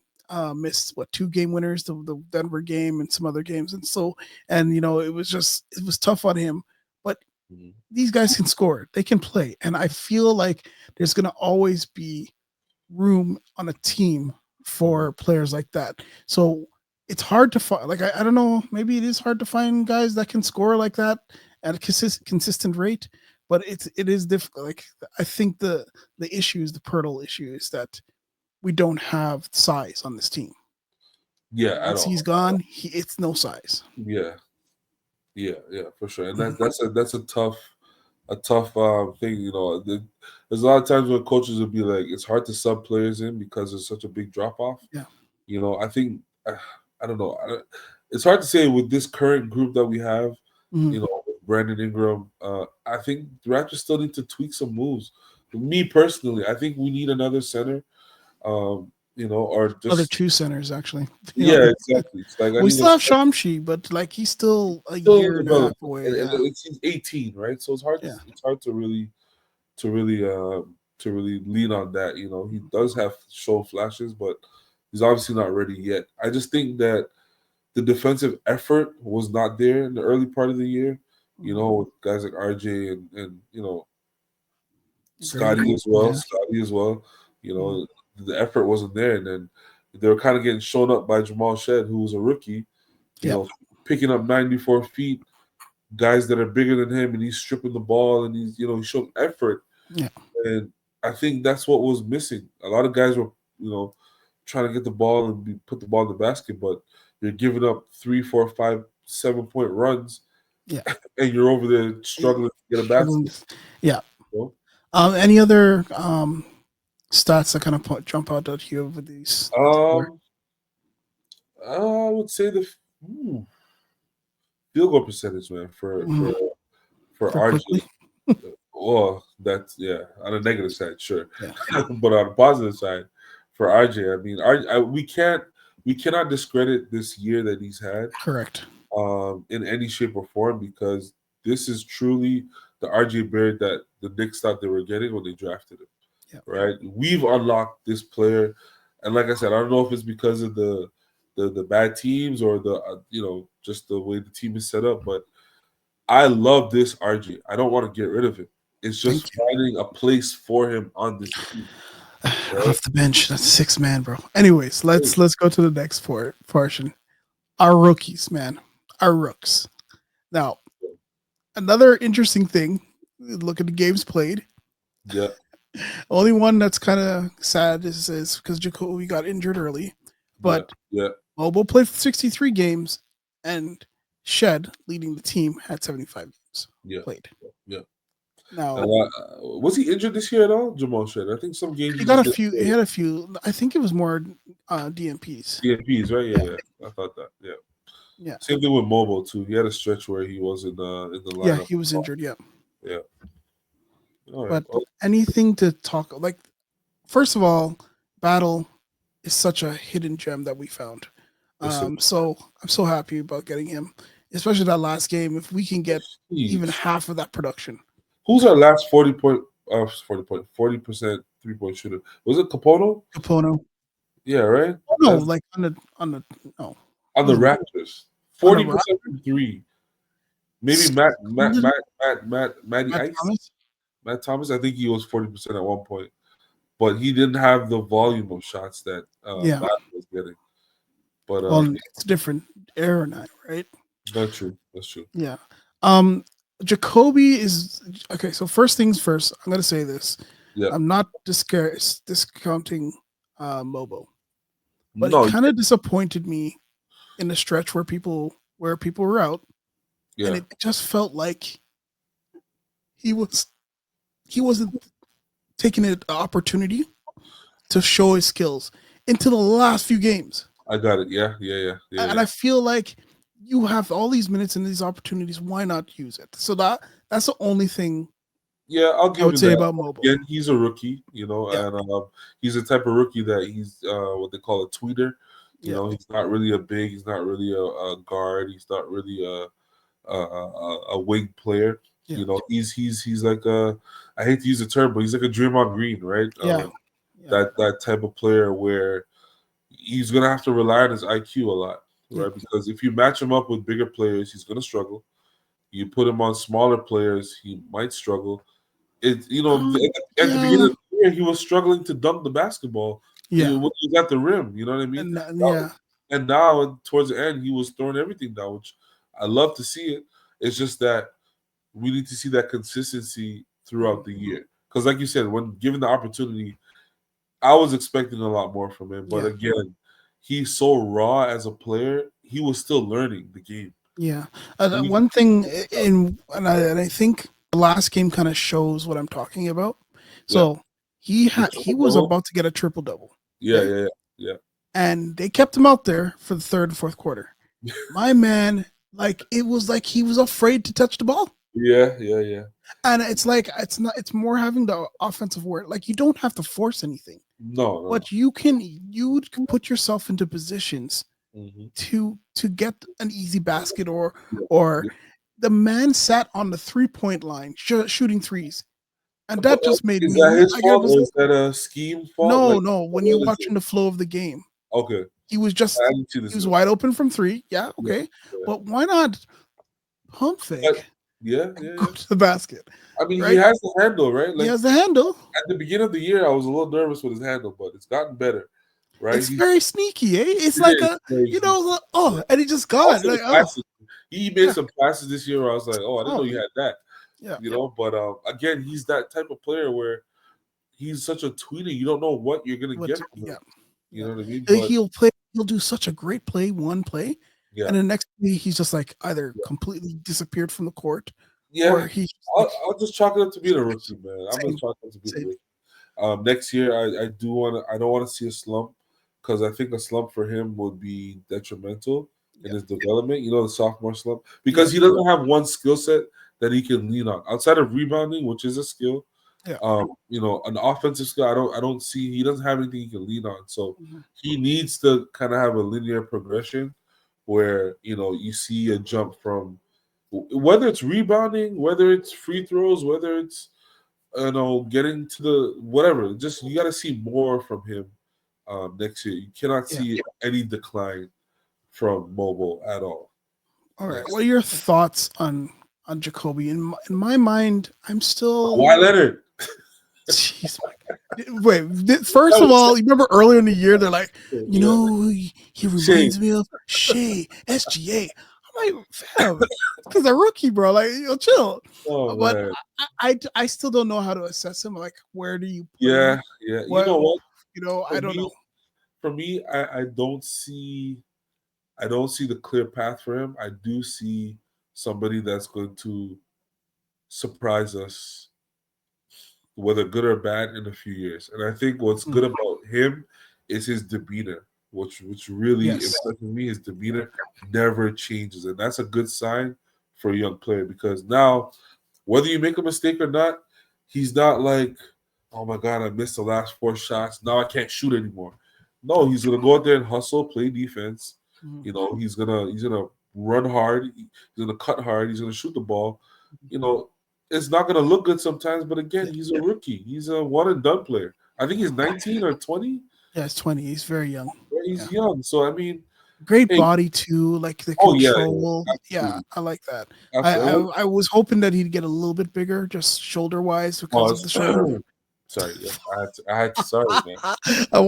missed what 2 game winners, the Denver game and some other games, and it was tough on him. But mhm, these guys can score, they can play, and I feel like there's going to always be room on a team mhm. for players like that. So it's hard to find. Like I don't know, maybe it is hard to find guys that can score like that at a consistent rate. But it is difficult. Like I think the issue is the Pirtle issue is that we don't have size on this team. Yeah, at Once he's all. gone, it's no size. Yeah, yeah, for sure. And Mhm. that's a tough thing. There's a lot of times when coaches will be like, it's hard to sub players in because there's such a big drop off. Yeah. I think I don't know. It's hard to say with this current group that we have. Mhm. With Brandon Ingram. I think the Raptors still need to tweak some moves. Me personally, I think we need another center. Or Other just two centers actually, to be yeah, honest. exactly. It's like I We need a still have center Shamshi, but like he's still a still in year and a half development, away. and Yeah. he's 18, right? So it's hard. Yeah. It's hard to really lean on that. He does have show flashes, but he's obviously not ready yet. I just think that the defensive effort was not there in the early part of the year. Mhm. With guys like RJ and Grady. Scotty as well. Yeah. Scotty as well. Mhm. The effort wasn't there, and then they were kind of getting shown up by Jamal Shed, who was a rookie. You Yep. know, picking up 94 feet, guys that are bigger than him, and he's stripping the ball, and he's showing effort, Yeah. and I think that's what was missing. A lot of guys were trying to get the ball and put the ball in the basket, but you're giving up 3, 4, 5, 7 point runs, Yeah. and you're over there struggling to get a Struggling. basket. Yeah. You know? Any other stats that kind of jump out at you over these four Um, I would say hmm, field goal percentage, man, for Mhm. For RJ. quickly? Well, that's yeah. On the negative side, sure, Yeah. but on the positive side, for RJ, I mean, we cannot discredit this year that he's had Correct. in any shape or form because this is truly the RJ Barrett that the Knicks thought they were getting when they drafted him. Yeah. Right? We've unlocked this player, and like I said, I don't know if it's because of the bad teams or the just the way the team is set up, but I love this RJ. I don't want to get rid of him. It's Thank just finding a place for him on this team. you. Right? Off the bench, that's 6 man, bro. Anyways, let's go to the next portion. Our rookies, man. Our rooks. Now, another interesting thing. Look at the games played. Yeah, Only one that's kind of sad is because Jacoby got injured early, yeah, but yeah, Mobo played 63 games, and Shed, leading the team, had 75 games yeah, played. yeah. Now Was he injured this year at all, Jamal Shed? I think some games he he got just a didn't few. He play. had a few. I think it was more DMPs. DNPs, right? Yeah, Yeah. I thought that. Yeah. yeah, Same thing with Mobile too. He had a stretch where he wasn't in the yeah. lineup. He was injured. Yeah, Yeah. All right. but Well, anything to talk like. First of all, Battle is such a hidden gem that we found. yes, it So I'm so happy about getting him, especially that last game. If we can get even is. half of that production, Who's our last 40% 3-point shooter? Was it Capono? Capono. Yeah, right. Oh no, That's like on the no, on it the wasn't Raptors. on the 40% from three. Maybe Matty Matt Ice, Thomas. Matt Thomas. I think he was 40% at one point, but he didn't have the volume of shots that Yeah. Matt was getting. But Well, it's different era now, right? that's true. That's true. Yeah. Um, Jacoby is okay. So first things first, I'm gonna say this. Yeah. I'm not discounting Mobo, but it No. kind of disappointed me in the stretch where people were out, and Yeah. it just felt like he was he wasn't taking an opportunity to show his skills into the last few games. I got it. Yeah. Yeah. Yeah. Yeah. And Yeah. I feel like you have all these minutes and these opportunities. Why not use it? So that's the only thing Yeah, I'll I give would you say that. about mobile. Again, he's a rookie, Yeah, and he's the type of rookie that he's what they call a tweeter. yeah, He's not really a big, he's not really a guard, he's not really a wing player. yeah, He's like a, I hate to use the term, but he's like a Draymond Green, right? yeah, yeah, That type of player where he's gonna have to rely on his IQ a lot, yeah. right? Because if you match him up with bigger players, he's gonna struggle. You put him on smaller players, he might struggle. At the beginning Yeah, of the year, he was struggling to dunk the basketball yeah, when he was at the rim. You know what I mean? yeah, And now, towards the end, he was throwing everything down, which I love to see it. It's just that we need to see that consistency throughout the year. Because, like you said, when given the opportunity, I was expecting a lot more from him. But yeah, again, he's so raw as a player. He was still learning the game. yeah. He, One thing, and I think the last game kind of shows what I'm talking about. yeah, So the he triple was double. about to get a triple double. Yeah, Okay, yeah, yeah, yeah. and they kept him out there for the third and fourth quarter. My man, like it was like he was afraid to touch the ball. Yeah, yeah, yeah. And it's like it's more having the offensive work. Like you don't have to force anything, No, no, no. but you can put yourself into positions Hmm. to get an easy basket Yeah, or yeah. the man sat on the 3-point line shooting threes, and But that just made is that me his I get fault or just is that a scheme fault? no, Like, no. When you're what is it? watching the flow of the game, Okay, he was I just didn't see he this was game. wide open from three. Yeah, Yeah, okay, yeah. but why not pump But fake yeah, and yeah, go yeah. to the basket? I mean, he Right? has the handle, right? He Like has the handle. at the beginning of the year, I was a little nervous with his handle, but it's gotten better, right? It's very sneaky, eh? It's It like is a, very sneaky. Yeah. and he just got it. Also, Like, the oh, passes. He made yeah, some passes this year where I was like, oh, I didn't know oh, you had that. yeah, But again, he's that type of player where he's such a tweener. You don't know what you're gonna what? get from him. Yeah, You yeah. know what I mean? But He'll play. He'll do such a great play, one play, yeah, and the next play he's just like either yeah. completely disappeared from the court, Yeah, or he's just I'll, like I'll just chalk it up to being a rookie, man. I'm gonna same, chalk it up to being a same. rookie. Next year, I do want to. I don't want to see a slump because I think a slump for him would be detrimental in Yep, his development. The sophomore slump yep, because he doesn't have one skill set that he can lean on outside of rebounding, which is a skill. yeah. An offensive skill. I don't see he doesn't have anything he can lean on. So Mhm. he needs to kind of have a linear progression where you see a jump from whether it's rebounding, whether it's free throws, whether it's getting to the whatever. Just you got to see more from him next year. You cannot Yeah. see any decline from Mobile at all All right. next What are year. your thoughts on Jacoby? In my mind, I'm Why still. Leonard? Jeez, wait. First That of was all, you remember earlier in the year, they're like, yeah. he Shane. reminds me of Shea SGA. I'm like, fam, because a rookie, bro. Like, chill. Oh But man. I still don't know how to assess him. Like, where do you put him? Yeah, yeah. You What know what? For I don't me, know. I don't see the clear path for him. I do see somebody that's going to surprise us, whether good or bad, in a few years. And I think what's Mm, good about him is his demeanor, which really yes. impresses me. His demeanor never changes, and that's a good sign for a young player because now, whether you make a mistake or not, he's not like, oh my god, I missed the last four shots. Now I can't shoot anymore. No, he's gonna go out there and hustle, play defense. Mhm. He's gonna run hard. He's gonna cut hard. He's gonna shoot the ball. You know, it's not gonna look good sometimes, but again, Yeah. he's a rookie. He's a one and done player. I think he's 19 or 20. Yeah, it's 20. He's very young. Yeah. He's young, so I mean, Great Hey, body too, like the oh yeah, control. Yeah, absolutely, I like that. I, I absolutely. I was hoping that he'd get a little bit bigger, just shoulder wise, because of Pause. the shoulder. Sorry, yeah, I had to. Sorry, man. I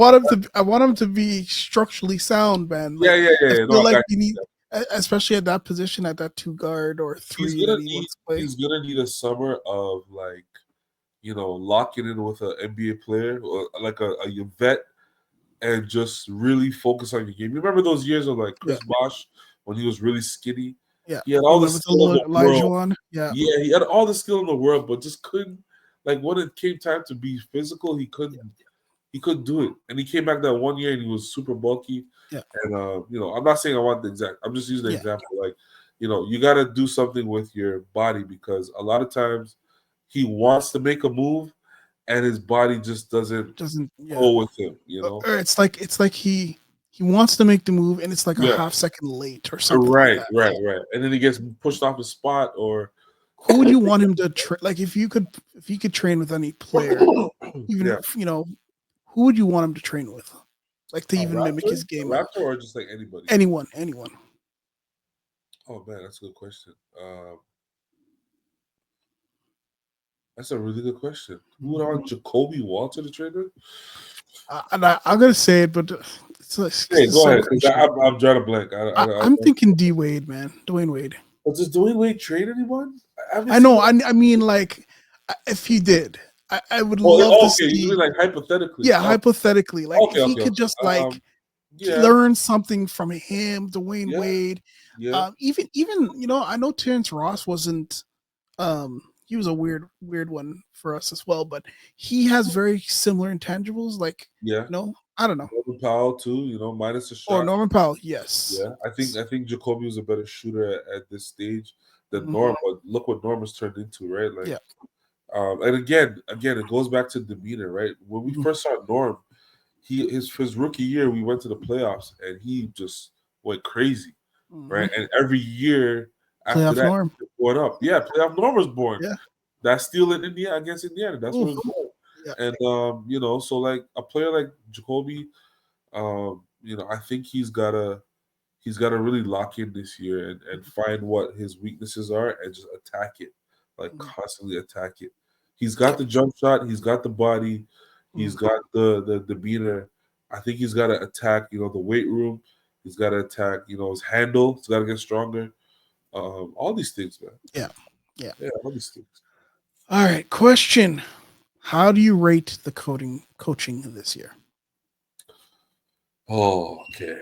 want him to be structurally sound, man. Yeah, Like yeah, yeah, I yeah. No, feel I like got you need, you. especially at that position, at that two guard or three that he wants to play. He's gonna need a summer of like locking in with an NBA player or like a vet and just really focus on your game. You remember those years of like Yeah, Chris Bosh when he was really skinny? yeah. He had He all the went with a skill in little the world. Elijah one. Yeah, Yeah, he had all the skill in the world, but just couldn't like when it came time to be physical, yeah, he couldn't do it. And he came back that one year and he was super bulky. yeah, And I'm not saying I want the exact. I'm just using the yeah. example. Like, you got to do something with your body because a lot of times he wants to make a move and his body just doesn't Doesn't yeah. go with him. You know? Or it's like he wants to make the move, and it's like a Yeah. half second late or something like Right. that. Right. Right. And then he gets pushed off his spot, or Who would you want him to like if you could train with any player, even yeah, if, who would you want him to train with? Like to even mimic his A game. raptor, or just like anybody. Anyone. Oh man, that's a good question. That's a really good question. Who would I want Jacoby Walter to train with? I'm gonna say it, but Hey, it's go so ahead. 'Cause cliche. I'm drawing a blank. I'm thinking D Wade, man, Dwayne Wade. Does Dwayne Wade trade anyone? I haven't I seen know. that. I mean, like, if he did, I would Oh, love to okay. You mean see. like hypothetically? Yeah, Oh, hypothetically, like okay, if he okay, could okay. just like Yeah, learn something from him, Dwayne yeah, Wade. yeah, Even I know Terrence Ross wasn't. He was a weird one for us as well, but he has very similar intangibles. Like yeah. I don't know. Norman Powell too. Minus a Or shot. Norman Powell, yes. Yeah, I think Jacoby was a better shooter at this stage than Mhm. Norm. But look what Norm has turned into, right? Like, Yeah. and again, it goes back to demeanor, right? When we Mhm. first saw Norm, his rookie year, we went to the playoffs and he just went crazy, Mhm. right? And every year after Playoff that, Norm. he went up. Yeah, playoff Norm was born. Yeah. That steal in Indiana against Indiana, that's where Oof. it was born. Yeah. And so like a player like Jacoby, I think he's gotta really lock in this year and find what his weaknesses are and just attack it, like Mhm. constantly attack it. He's got Yep. the jump shot, he's got the body, he's Mhm. got the demeanor. I think he's got to attack, the weight room. He's got to attack, his handle. He's got to get stronger. All these things, man. Yeah. Yeah. Yeah, all these things. All right. Question: how do you rate the coaching this year? Oh, okay.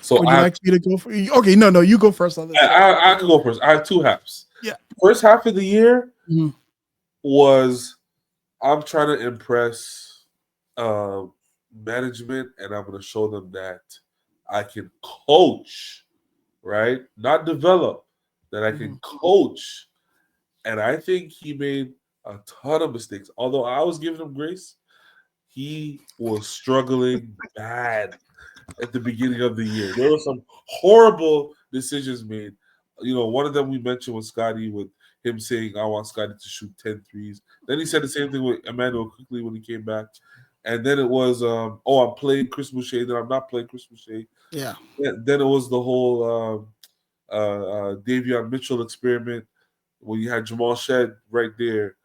So Would I you have like me to go for? Okay, no, you go first on this. Yeah. I can go first. I have two halves. Yeah. First half of the year Mhm. was I'm trying to impress uh, management, and I'm going to show them that I can coach, right? Not develop, that I can Mhm. coach. And I think he made a ton of mistakes. Although I was giving him grace, he was struggling bad at the beginning of the year. There were some horrible decisions made. One of them we mentioned was Scottie, with him saying, I want Scottie to shoot 10 threes. Then he said the same thing with Emmanuel quickly when he came back. And then it was, I'm playing Chris Boucher, then I'm not playing Chris Boucher. Yeah. Then it was the whole Davion Mitchell experiment when you had Jamal Shed right there.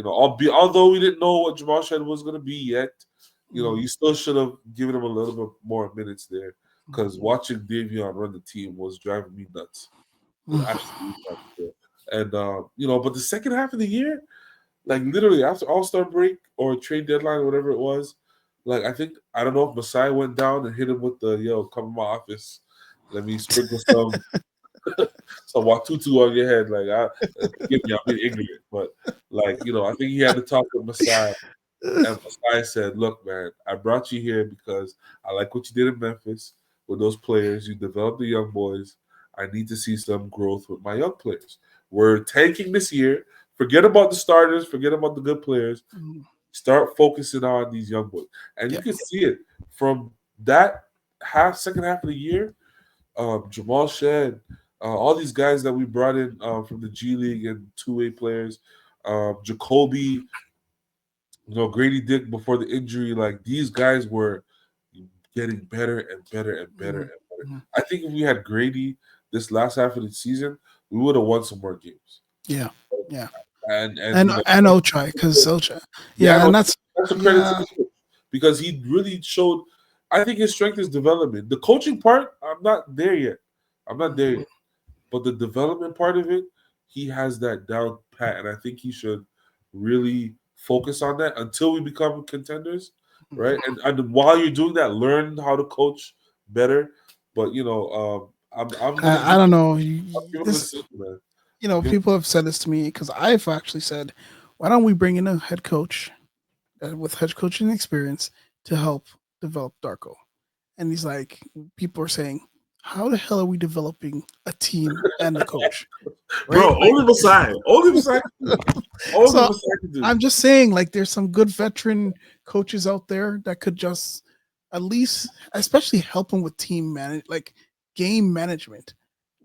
Although we didn't know what Jamal Shed was going to be yet, Mhm. you still should have given him a little bit more minutes there, Mhm. because watching Davion run the team was driving me nuts. It was absolutely nuts. Bro. And but the second half of the year, like literally after All Star break or trade deadline, whatever it was, like I don't know if Masai went down and hit him with the come in my office, let me sprinkle some Watutu on your head. Like forgive me, I'm being ignorant, but like I think he had to talk with Masai, and Masai said, "Look, man, I brought you here because I like what you did in Memphis with those players. You developed the young boys. I need to see some growth with my young players. We're tanking this year. Forget about the starters. Forget about the good players. Mhm. Start focusing on these young boys." And you Yeah. can see it from that second half of the year. Jamal Shed, all these guys that we brought in from the G League and two-way players, Jacoby, Grady Dick before the injury. Like these guys were getting better and better and better Mhm. and better. Mhm. I think if we had Grady this last half of the season, we would have won some more games. Yeah, yeah, And and Ochai, because Ochai, yeah, yeah, no, and that's that's a credit to yeah. the coach because he really showed. I think his strength is development. The coaching part, I'm not there yet. I'm not there Mhm. yet. But the development part of it, he has that down pat, and I think he should really focus on that until we become contenders, right? And while you're doing that, learn how to coach better. But I'm gonna I give don't know. I'll give him a This, six, man. Give him- people have said this to me because I've actually said, why don't we bring in a head coach with head coaching experience to help develop Darko? And he's like, people are saying, how the hell are we developing a team and a coach? Right? Bro, Like, only Masai can do it. Only so Masai can do it. I'm just saying, like, there's some good veteran coaches out there that could just at least, especially help them with team manage, like game management,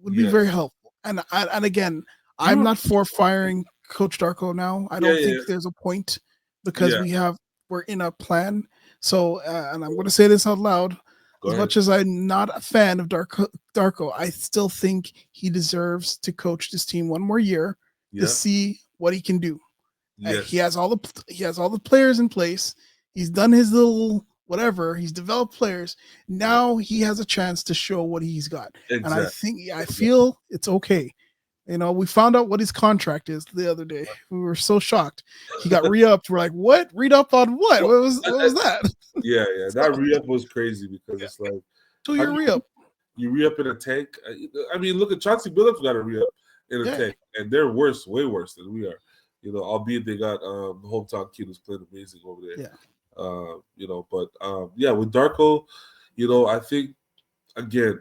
would be very Yes, helpful. And again, I'm you. not for firing Coach Darko now. I Yeah, don't yeah, think there's a point because yeah. we're in a plan. So, and I'm going to say this out loud. Go As ahead. much as I'm not a fan of Darko, I still think he deserves to coach this team one more year to Yeah. see what he can do. He Yes. has all the players in place. He's done his little whatever. He's developed players. Yeah. Now he has a chance to show what he's got. And Exactly. I Exactly. feel it's okay. We found out what his contract is the other day. We were so shocked. He got re-upped. We're like, what? Re-up on what? Well, What was that? yeah, yeah. So, That re-up was crazy because yeah, it's like, how 2 year do re-up. you re-up in a tank? I mean, look at Chauncey Billups got a re-up in a Yeah, tank, and they're worse, way worse than we are. Albeit they got the hometown kid who's playing amazing over there. yeah. But yeah, with Darko, I think again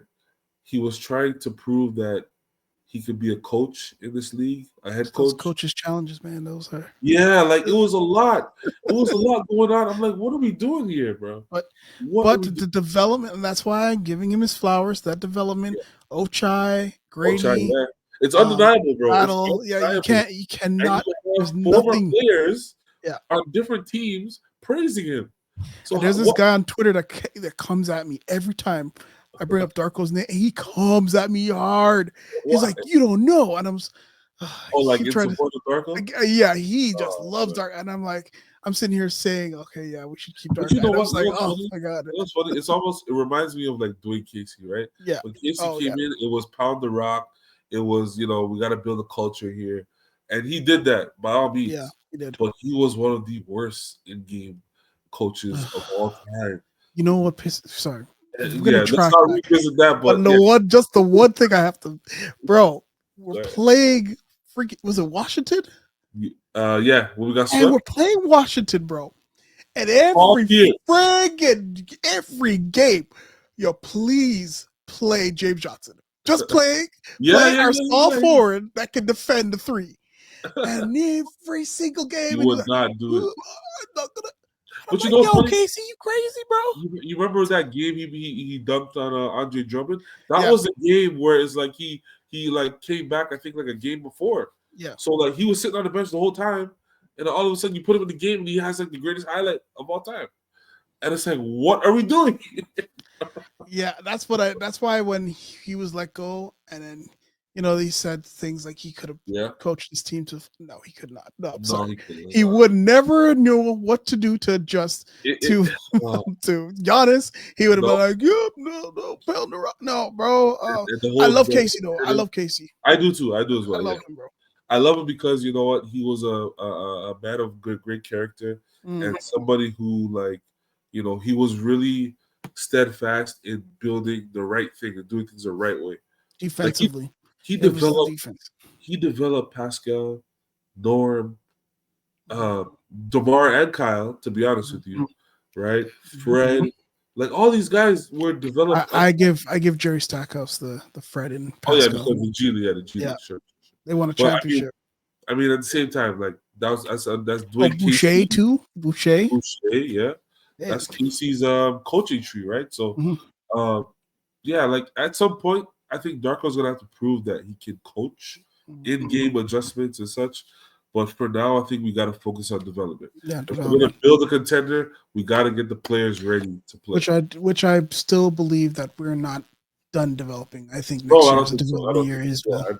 he was trying to prove that he could be a coach in this league, a head Those coach. coaches challenges, man. Those are. Yeah, like it was a lot. It was a lot going on. I'm like, what are we doing here, bro? But What are but we doing? the development, and that's why I'm giving him his flowers. That development, Yeah. Ochai, Ochai, Grady, yeah. It's undeniable, bro. It's Battle. Yeah, undeniable. you And cannot. you There's have former nothing. players Yeah, on different teams praising him. So and there's this what? guy on Twitter that comes at me every time I bring up Darko's name. He comes at me hard. He's Why? like, "You don't know," and Oh, he like keep in trying to. support of Darko? Yeah, he just Oh, loves man. Dark, and I'm like, I'm sitting here saying, "Okay, yeah, we should keep But Dark," you know and I'm what? just like, What's "Oh funny? my god." What's funny? It reminds me of like Dwayne Casey, right? Yeah. When Casey Oh came yeah. in, it was pound the rock. It was, we got to build a culture here. And he did that by all Yeah, means. he did. But he was one of the worst in game coaches of all time. You know what? Sorry, we're gonna Yeah, let's track not back. revisit that, But but yeah. just the one thing I have to, bro, we're Go ahead. playing freaking, was it Washington? Yeah, when we got And swept we're playing Washington, bro. And all year. every game, yo, please play James Johnson. Just Yeah, play yeah, our yeah, small yeah. forward that can defend the three. And every single He game, and you're would like, not do it. I'm not gonna. I'm But you like, know what's yo, funny? Casey, you crazy, bro? You remember that game he dunked on Andre Drummond? That Yeah, was a game where it's like he like came back. I think like a game before. yeah. So like he was sitting on the bench the whole time, and all of a sudden you put him in the game and he has like the greatest highlight of all time. And it's like, what are we doing? Yeah, that's why when he was let go and then he said things like he could have Yeah, coached his team to no, he could not. No, I'm no, sorry. he couldn't. He would never know what to do to adjust to Uh, to Giannis. He would have been no, like, yep, no, pound the rock. No, bro. the I whole love Casey though. I the- love Casey. I do too. I do as I well. Yeah, love him, bro. I love him because you know what? He was a man of great character Mm, and somebody who he was really steadfast in building the right thing and doing things the right way. Like defensively. he It was the developed defense. he developed Pascal, Norm, Mhm. uh, Demar, and Kyle. To be honest with you, Mhm. right? Mhm. Fred, like all these guys were developed. I give Jerry Stackhouse the Fred and Oh yeah, Pascal. because the G Yeah, League, sure. they won a But championship. I mean, at the same time, like that's Oh, Dwayne Boucher Casey, too. Boucher. Boucher, yeah. Yeah. That's Casey's coaching tree, right? So Mhm. um yeah, like at some point, I think Darko's gonna have to prove that he can coach in game adjustments and such. But for now, I think we got to focus on development. Yeah, If we're gonna development. build a contender, we got to get the players ready to play. Which I still believe that we're not done developing. I think No, next I year don't is a think so. I development don't year think. as Yeah, well.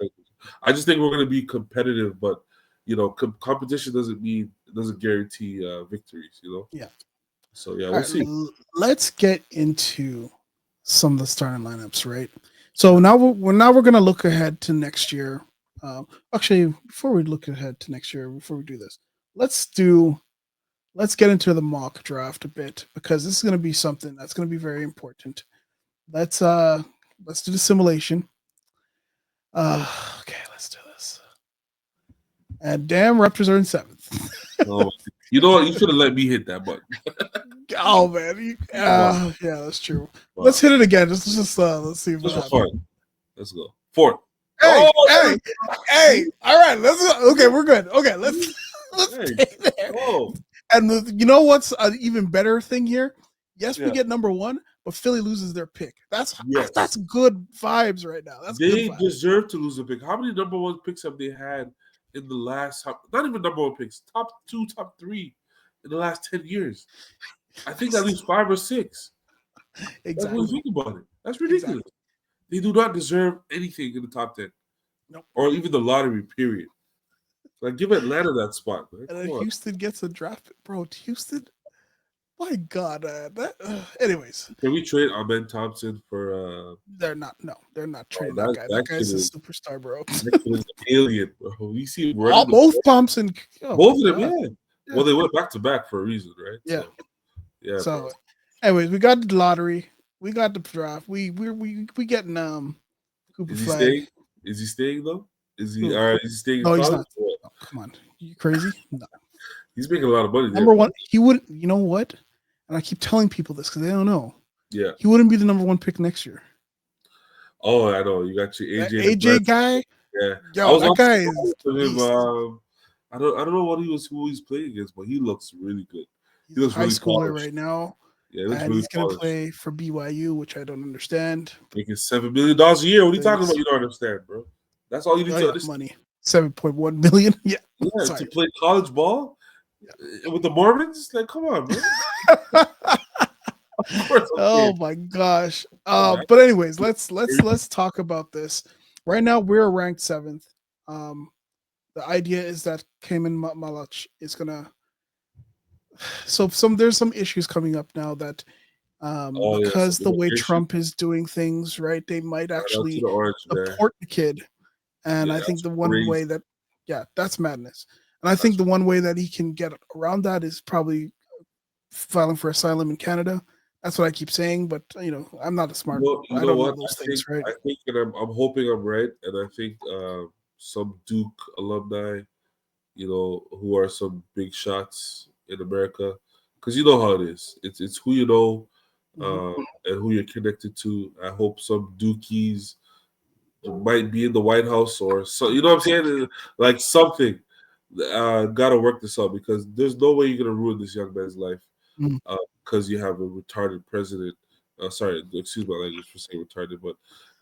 I just think we're going to be competitive, but competition doesn't guarantee victories. Yeah. So yeah, All we'll right. see. Let's get into some of the starting lineups, right? So Yeah. now we're gonna look ahead to next year. Actually, before we look ahead to next year, before we do this, let's do let's get into the mock draft a bit because this is gonna be something that's gonna be very important. Let's uh let's do the simulation. Okay, let's do this. And damn, Raptors are in seventh. No, you know what? You should have let me hit that button. Oh man, Come on, yeah, that's true. Let's wow. hit it again. Let's see what Just for happens. fun. Let's go. Fourth. Hey, Oh, hey, hey! All right, let's go. Okay, we're good. Okay, let's let's hey. stay there. Oh, And you know what's an even better thing here? Yes, we yeah. get number one, but Philly loses their pick. That's Yes. good vibes right now. That's good They vibes. deserve to lose a pick. How many number one picks have they had in the last? Not even number one picks. Top two, top three in the last 10 years. I think at least five or six. That's what you Exactly. think about it. That's ridiculous. Exactly. They do not deserve anything in the top 10 Nope. or even the lottery. Period. Like give Atlanta that spot, man. And then Come on. Houston gets a draft, bro. Houston, my God, anyways, Can we trade Ahmed Thompson for? they're not. No, they're not trading that That guy. That that guy's kid a is superstar, bro. that kid is an alien, bro. You see him All running the both ball. Thompson. Oh my Both of them, God. yeah. Yeah. Well, they went back to back for a reason, right? Yeah. So yeah, bro. So, anyways, we got the lottery. We got the draft. We getting Cooper Is he Flag. staying? Is he staying though? Is he Who? all right? Is he staying in No, he's college? not. Or what? No, come on, you crazy? No. He's making a lot of money there, Number bro. one, he would. You know what? And I keep telling people this because they don't know. Yeah. He wouldn't be the number one pick next year. Oh, I know. You got your That AJ the AJ Grant. guy, Yeah. I yo, was that also guy is surprised the of him. beast. I don't know who he's playing against, but he looks really good. He He's a looks high really schooler polished. right now, Yeah, he looks and really he's gonna polished. play for BYU, which I don't understand. Making $7 million a year. What are you talking about? Things You don't understand, bro. That's all you need oh to yeah, understand. money 7.1 million. Yeah, Yeah, to sorry. play college ball with the Mormons. Like, come on, bro. Of course, okay. Oh my gosh. Yeah, But anyways, let's talk about this. Right now, we're ranked seventh. Um, the idea is that Cayman Malach is gonna. So there's some issues coming up now that oh yeah, some because the way immigration. Trump is doing things, right, they might Shout out to actually the Orange man. deport the kid. And Yeah, I think that's the one crazy. way that, yeah, that's madness. And I think That's the one way that he can get around that is probably filing for asylum in Canada. That's what I keep saying, but I'm not a smart. you I know don't know what? those things, right? I think, and I'm hoping I'm right, and I think some Duke alumni, who are some big shots in America, because you know how it is. It's who you know, Hmm. and who you're connected to. I hope some Dukies might be in the White House or so. You know what I'm saying? Like something. Got to work this out because there's no way you're gonna ruin this young man's life Mm. because you have a retarded president. Sorry, excuse my language for saying retarded, but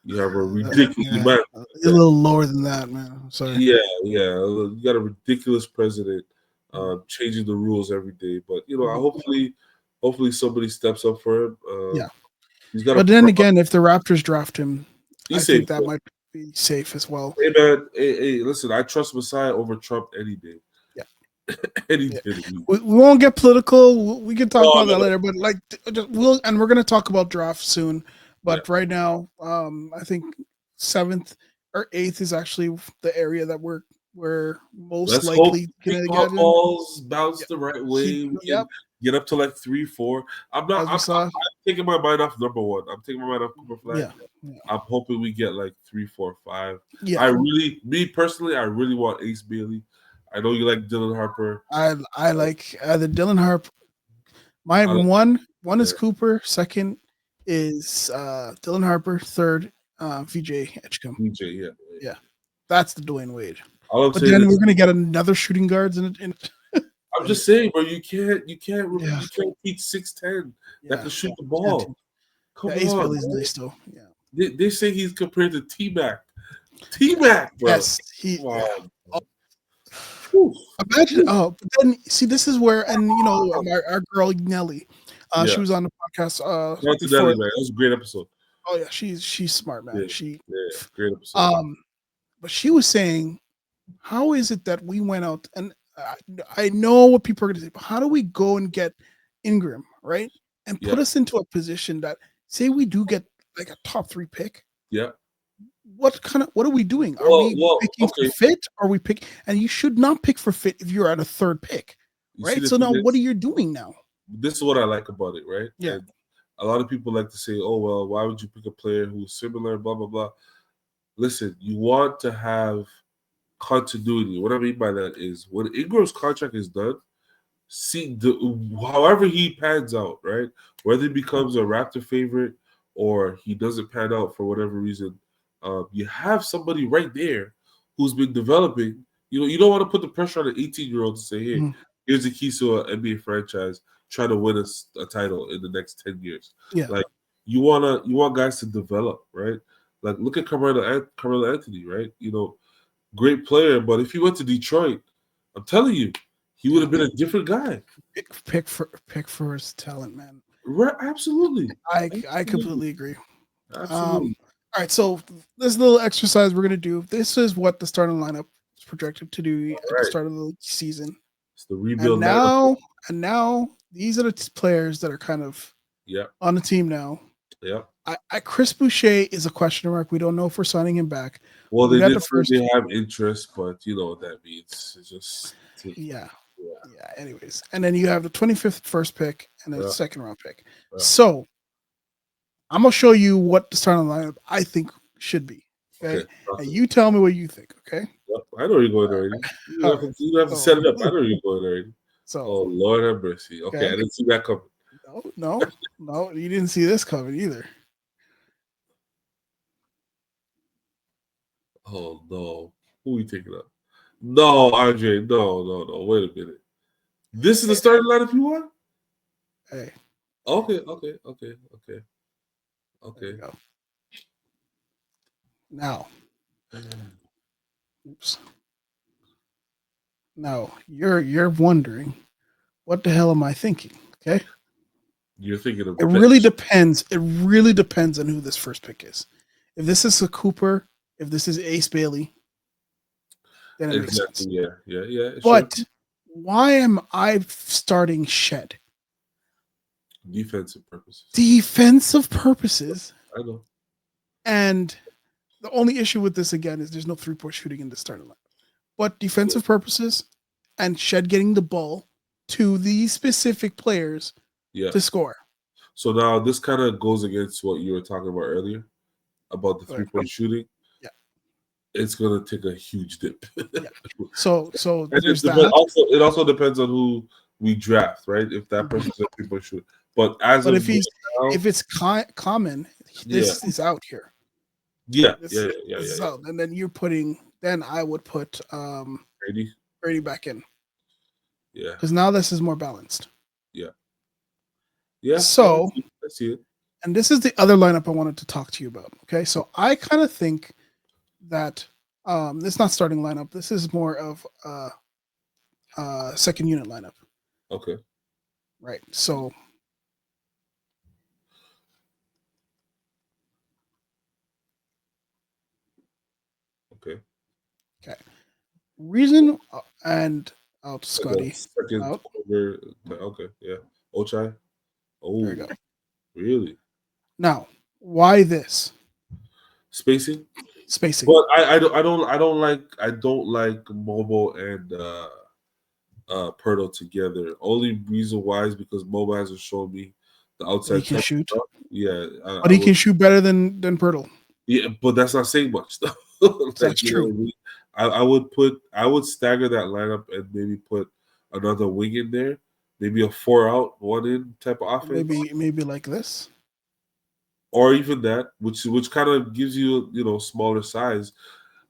you have a ridiculous Yeah, man. a little lower than that, man. I'm sorry. Yeah, yeah, you got a ridiculous president changing the rules every day. But Mhm. hopefully somebody steps up for him. Yeah, He's got a but then again, if the Raptors draft him, I he's safe. think that might be safe as well. Hey man, hey, listen, I trust Messiah over Trump any day. Yeah, Any yeah. day of the week. We won't get political. We can talk No, about that no, later. But like, we're gonna talk about draft soon. yeah. But right now, I think seventh or eighth is actually the area that we're most Let's hope likely ping gonna get pong in. balls bounce Yeah. the right Keep way. We yep, can get up to like 3, 4. I'm not. as we saw. I'm taking my mind off number one. I'm taking my mind off Cooper Flag. Yeah, yeah, I'm hoping we get like 3, 4, 5. yeah. Me personally, I really want Ace Bailey. I know you like Dylan Harper. I like the Dylan Harp. My I like, one is yeah, Cooper. Second is Dylan Harper. Third, VJ Edgecombe. DJ. Yeah, Yeah, that's the Dwayne Wade. all I'm But saying then we're is, gonna get another shooting guards in I'm just saying, bro. yeah, You can't teach 6'10" that yeah. can shoot the Can't. ball. Yeah, Come Ace on, Bailey's bro. nice though. Yeah. They say he's compared to T Mac. T Mac, bro. Yes, he. Come Yeah. on. Oh, Whew. imagine. Oh, but then see, this is where, and our girl Nelly, Yeah. she was on the podcast Not to before. Nelly, man. That was a great episode. Oh yeah, she's smart, man. Yeah, She, yeah, great episode. um, but she was saying, how is it that we went out and I know what people are going to say, but how do we go and get Ingram, right, and Yeah, put us into a position that say we do get like a top 3 pick? yeah. What are we doing? Are we Well, picking for okay. fit? Are we pick? And you should not pick for fit if you're at a 3rd pick, You see, right? the So thing now what are is, you doing now? this is what I like about it, right? Yeah. And a lot of people like to say, "Oh well, why would you pick a player who's similar?" Blah blah blah. Listen, you want to have continuity. What I mean by that is when Ingram's contract is done, see however he pans out, right? Whether he becomes a Raptor favorite or he doesn't pan out for whatever reason, you have somebody right there who's been developing. You don't want to put the pressure on an 18-year-old to say, "Hey, Mhm. here's the keys to an NBA franchise. Try to win a title in the next 10 years." Yeah. Like you want guys to develop, right? Like look at Carmelo Anthony, right? Great player, but if he went to Detroit, I'm telling you, he would Yeah. have been a different guy. Pick for his talent, man. Right? Absolutely. I Absolutely. completely agree. Absolutely. All right, so this little exercise we're gonna do. This is what the starting lineup is projected to do All at the right. start of the season, It's the and rebuild lineup. now these are the players that are kind of Yeah. on the team now. Yeah. Chris Boucher is a question mark. We don't know if we're signing him back. Well, We they got did the say first, they have interest, but you know what that means. It's just yeah, yeah. yeah. Anyways, and then you have the 25th first pick and a Yeah. second round pick. Yeah. So I'm gonna show you what the starting lineup I think should be. Okay. Okay, and you tell me what you think. Okay. Yep. I know you're going already. All right. You don't have to So set it up. I know you're going already. so Oh Lord have mercy. Okay, I okay. didn't see that coming. No, you didn't see this coming either. Oh no. Who are we taking up? No, Andre. No, no, no. Wait a minute. This is the starting lineup you want? Hey, Okay, okay. there we Okay. go. Now, oops. Now you're wondering what the hell am I thinking? Okay. You're thinking of It really bench. depends. It really depends on who this first pick is. If this is a Cooper, if this is Ace Bailey, then it makes Exactly. sense. Yeah. Sure. But why am I starting Shed? Defensive purposes. Defensive purposes. I know. And the only issue with this again is there's no 3-point shooting in the starting line. But defensive purposes and Shed getting the ball to these specific players Yeah. to score. So now this kind of goes against what you were talking about earlier about the Right. 3-point shooting. Yeah. It's gonna take a huge dip. Yeah. So And there's that. it also depends on who we draft, right? If that Mhm. person's a 3-point shooter. But as But of right now, if it's common, yeah. this is out here. Yeah. This is out, and then then I would put Ready? Brady back in Yeah. because now this is more balanced. Yeah. Yeah. So, I see it. and this is the other lineup I wanted to talk to you about. Okay, so I kind of think that this is not starting lineup. This is more of second unit lineup, Okay. right? So Okay. okay, reason and out Like a Scotty second out. quarter. Okay. Yeah. Ochai. There we Oh, go. really? Now, why this Spacing? spacing? But I don't like Mobo and Perdo together. Only reason why is because Mobo hasn't shown me the That he outside can touch shoot, stuff. Yeah, but I he would. can shoot better than Pirtle. Yeah, but that's not saying much though. That's Like you know true. what I mean? I would stagger that lineup and maybe put another wing in there, maybe a 4 out, 1 in type of offense, Maybe like this. or even that, which kind of gives you smaller size.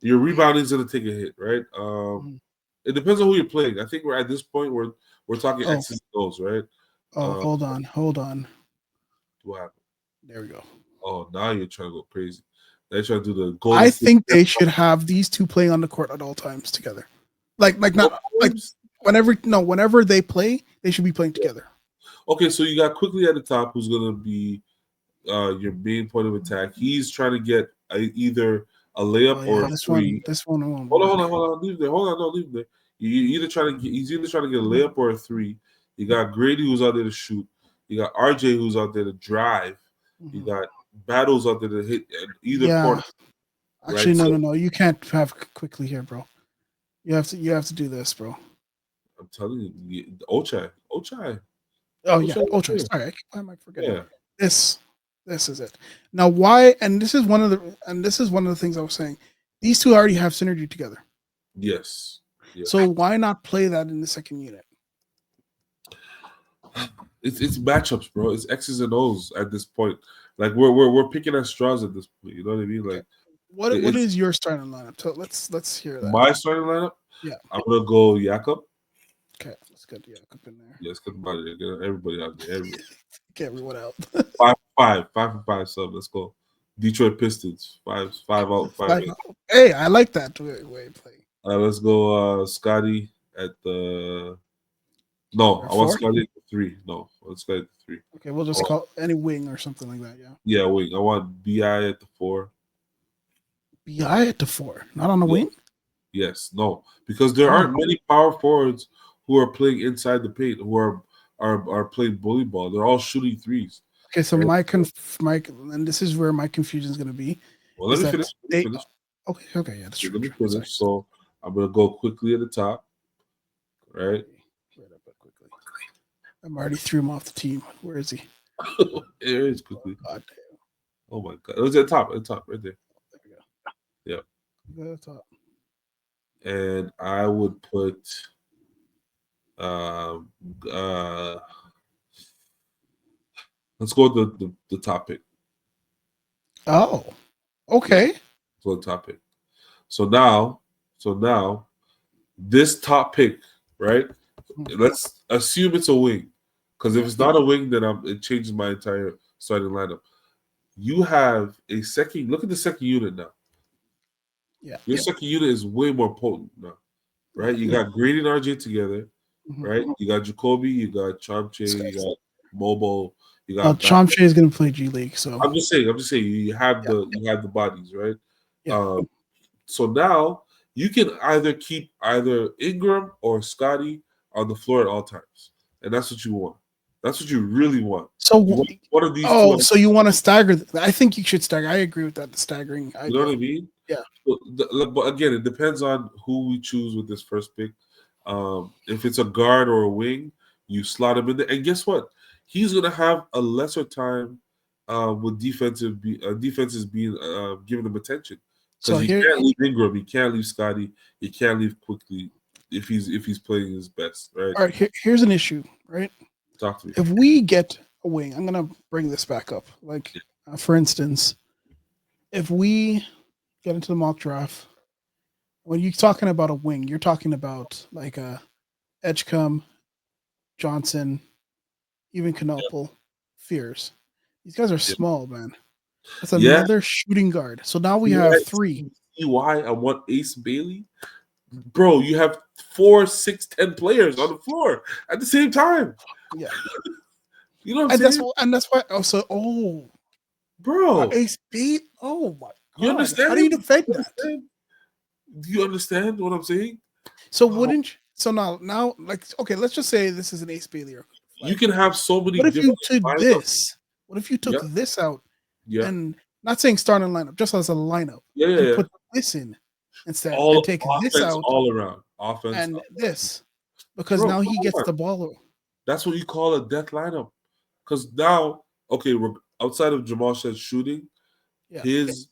Your rebounding is gonna take a hit, right? Mhm. It depends on who you're playing. I think we're at this point where we're talking Oh, X's and O's, right? oh, Uh, hold on. what happened? There we go. Oh, now you're trying to go crazy. They're trying to do the Golden I State. think they should have these two playing on the court at all times together. Like not like Times. whenever they play, they should be playing together. Okay, so you got quickly at the top, who's gonna be your main point of attack. He's trying to get either a layup Oh or yeah, a three. this one won't Hold on, hold work. on, hold on. Leave there. Hold on, no, leave there. He's either trying to get a layup or a three. You got Grady who's out there to shoot. You got RJ who's out there to drive. You Mhm. got Battles out there to hit at either corner, Yeah, actually, right? no, So no, no. You can't have quickly here, bro. You have to do this, bro. I'm telling you, Ochai, Oh yeah, Ochai, Ultra. yeah, Sorry, why am I forgetting? yeah, This, this is it. Now, why? And this is one of the things I was saying. These two already have synergy together. yes, yes. So why not play that in the second unit? It's matchups, bro. It's X's and O's at this point. Like we're picking at straws at this point. You know what I mean? Okay. Like it, What it's is your starting lineup? So let's hear that. my starting lineup. Yeah. I'm gonna go Jakob. Okay. Let's get yeah up in there. Yes, get out there. Get everybody out there. Everybody. Get everyone out. 5 for 5 sub. Let's go. Detroit Pistons. Five out, five Five. in. Hey, I like that way of playing. Let's go. Scotty at the. No, Or I want four. Scotty at the three. No, I want Scotty at the three. Okay, we'll I just want, call any wing or something like that. Yeah. yeah, wait. I want Bi at the four. Bi at the four, not on the Yeah. wing. Yes. No, because there Oh, aren't many power forwards who are playing inside the paint who are playing bully ball. They're all shooting threes. okay. So Right. my and this is where my confusion is going to be, Well, let is me that finish. Let me they finish. okay yeah, that's Okay, true. let me True. Sorry. finish. So I'm gonna go quickly at the top. Right. Right up quickly. I'm already threw him off the team. Where is he? It is Oh quickly. God, Oh my god. It was at the top, right there. there we go. Yeah. Go to the top. And I would put um uh let's go with the top pick. Oh, Yeah, okay. let's go with the top pick. So now, so now this top pick, right? Let's assume it's a wing. Because if Yeah, it's not a wing, then it changes my entire starting lineup. You have a second look at the second unit now. yeah, Your second unit is way more potent now, yeah. right? You got Grady and RJ together, Mm-hmm. right? You got Jacoby, you got Chomche, you got Mobile, you Well, got back. Chomshay is going to play G League, so I'm just saying yeah, you have the bodies, right? yeah. Um, so now you can either keep either Ingram or Scotty on the floor at all times. And that's what you want. That's what you really want. You So, want one of these two, oh, so you want to stagger? I think you should stagger. I agree with that. The staggering you know what idea. I mean? Yeah. But again, it depends on who we choose with this first pick. If it's a guard or a wing, you slot him in there. And guess what? He's gonna have a lesser time with defenses being giving him attention So because you here, can't leave Ingram, you can't leave Scotty, you can't leave quickly if he's playing his best, right? all right. Here's an issue, right? Talk to me. If we get a wing, I'm gonna bring this back up. Like, for instance, if we get into the mock draft, when you're talking about a wing, you're talking about like a Edgecombe, Johnson, even Knoppel, Fears. These guys are Yeah, small, man. That's yeah. another shooting guard. So now we See have why three. see why I want Ace Bailey? Bro, you have 4, 6, 10 players on the floor at the same time. Yeah, You know what I'm and saying? that's why. Also, our Bro, ace beat. Oh my you god, how do you understand? defend You that? understand? Do you understand what I'm saying? So Oh, wouldn't so now like okay, let's just say this is an ace Bailey or you like can have so many what if different you took lineups. this? What if you took Yeah, this out yeah, and not saying starting lineup, just as a lineup, yeah, yeah, and yeah. put this in instead and All take this offense out all around. Offense. and this because Bro, now come he gets on. the ball. That's what you call a death lineup. Because now, okay, we're outside of Jamal Shed's shooting, Yeah. his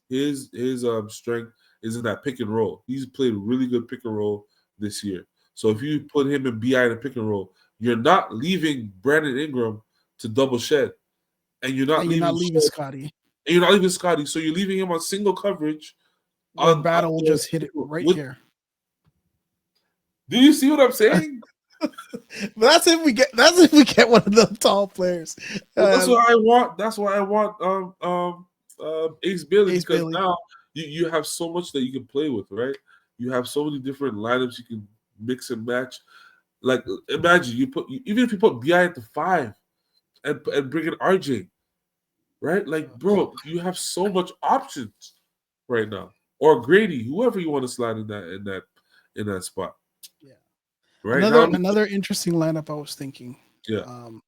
strength is in that pick and roll. He's played really good pick and roll this year. So if you put him in BI in a pick and roll, you're not leaving Brandon Ingram to double shed, and you're not And you're leaving not leaving Shed, Scotty and you're not leaving Scotty. So you're leaving him on single coverage where on Battle will the just hit it right with. here. Do you see what I'm saying? But that's if we get one of the tall players. Well, that's Uh, what I want. That's why I want Ace Bailey Ace because Bailey. now you have so much that you can play with, right? You have so many different lineups you can mix and match. Like imagine even if you put Bi at the 5 and bring in RJ, right? Like, bro, you have so much options right now. Or Grady, whoever you want to slide in that spot. Yeah. Right now, Another interesting lineup I was thinking. yeah. Um,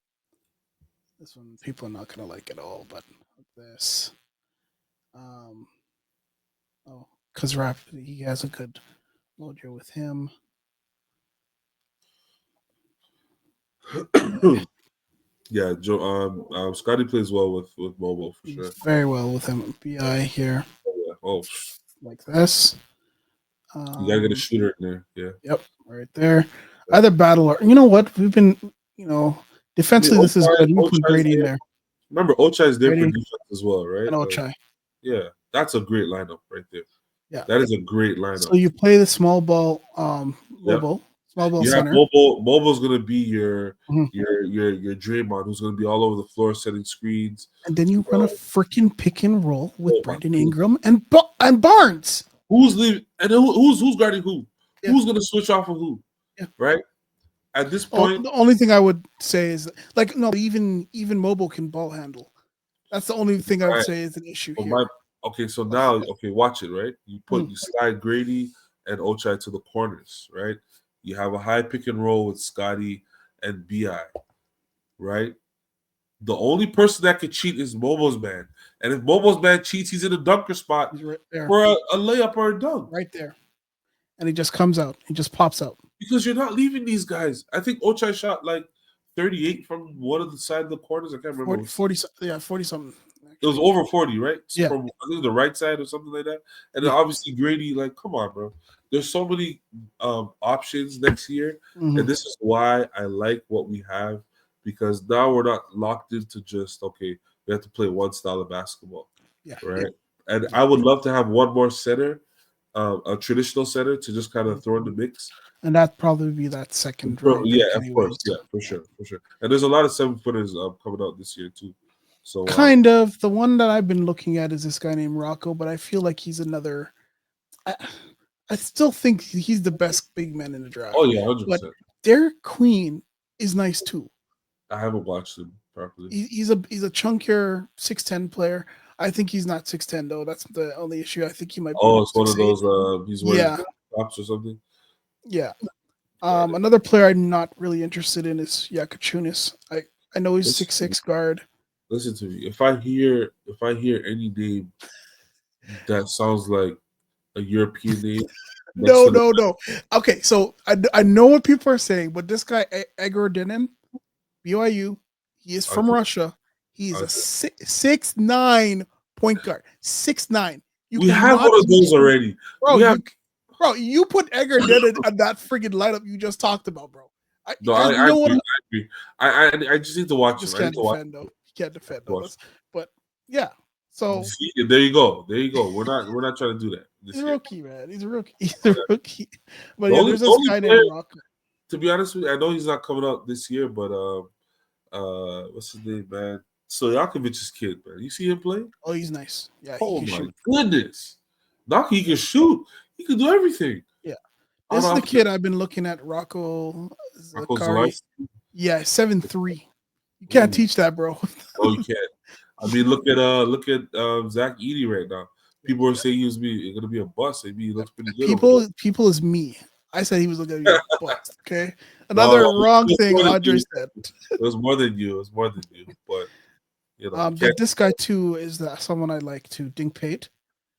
this one people are not gonna like at all, but this. Um, oh, because Rap he has a good mojo with him. Yeah, Joe. Scotty plays well with mobile for He's sure. very well with him. Bi here Yeah. Oh, like this. you gotta get a Um, shooter in there. Yeah. yep, right there. Either battle or you know what we've been I mean, defensively this is good. You put Ochai's Grady in there. there, Remember, Ochai's there for Grady defense as well, right? and Like, Ochai. yeah, that's a great lineup right there. Yeah. That is a great So lineup. you play the small ball, Yep. small ball You have center, mobile. Mobile's gonna be your Mhm. your Draymond, who's gonna be all over the floor setting screens. and then you run a Bro, freaking pick and roll with oh my Brandon goodness. Ingram and Barnes. Who's leaving? And who's guarding who? Yeah, Who's gonna switch off of who? yeah. Right at this Oh, point, the only thing I would say is like no, even mobile can ball handle. That's the only thing I would right? say is an issue But my here. okay, so now watch it, right? Mm, You slide Grady and Ochai to the corners, right? You have a high pick and roll with Scotty and Bi, right? The only person that could cheat is Momo's man, and if Momo's man cheats, he's in a dunker spot he's right there, for a layup or a dunk. right there, and he just comes out. He just pops out. Because you're not leaving these guys. I think Ochai shot like 38 from one of the side of the corners. I can't remember. 40 yeah, 40 something. It was Actually, over 40, right? yeah, From I think the right side or something like that. And then yeah. obviously Grady, like, come on, bro. There's so many options next year. Hmm. And this is why I like what we have because now we're not locked into just okay, we have to play one style of basketball. Yeah, Right. And yeah. I would love to have one more center, a traditional center to just kind of throw in the mix. And that'd probably be that second round Yeah, pick, of course. anyways. Yeah, for sure. And there's a lot of 7-footers coming out this year too. So Kind of. The one that I've been looking at is this guy named Rocco, but I feel like he's another. I, I still think he's the best big man in the oh draft. yeah, But 100%. Derek Queen is nice too. I haven't watched him properly. He's a chunkier 6'10" player. I think he's not 6'10" though. That's the only issue. I think he might be Oh, about it's one of 6'8". those. He's wearing Yeah, tops or something. yeah. Got it. Another player I'm not really interested in is Yakachunis. I know he's Listen, 6'6" guard. listen to me. If I hear any name that sounds like a European name next No, to the no, no. Okay, so I know what people are saying, but this guy Egor Denin, BYU, he is from okay, Russia. He is a okay. 6'9" point guard. 6'9". You We have cannot one of teach, those already. bro. We have You put Egor Denin on that freaking lineup you just talked about, bro. no. There's I no one agree. I agree. I just need to watch him. just I need can't to watch. defend though. He can't I have defend to though. watch. That's but yeah. So See, there you go. There you go. We're not trying to do that he's this a year. rookie, man. He's a rookie. He's a rookie. But The yeah, only there's the this only guy player, named Rock. to be honest with you, I know he's not coming out this year, but what's his name, man? Stojakovic's kid, man. You see him play? Oh, he's nice. Yeah, he Oh can my shoot. goodness! Now he can shoot. He can do everything. Yeah. On This is the off kid I've been looking at, Rocco Marco Zakari. Zalais. Yeah, 7'3". You can't Ooh, teach that, bro. no, you can't. I mean, look at Zach Eady right now. People are saying he's gonna be a bust. Maybe he looks pretty good over there. People is me. I said he was looking to be a bust. Okay. No, Another wrong it was thing more than Andre you. said. It was more than you. It was more than you. But you But can't. this guy too is that someone I like too, Dink Pate.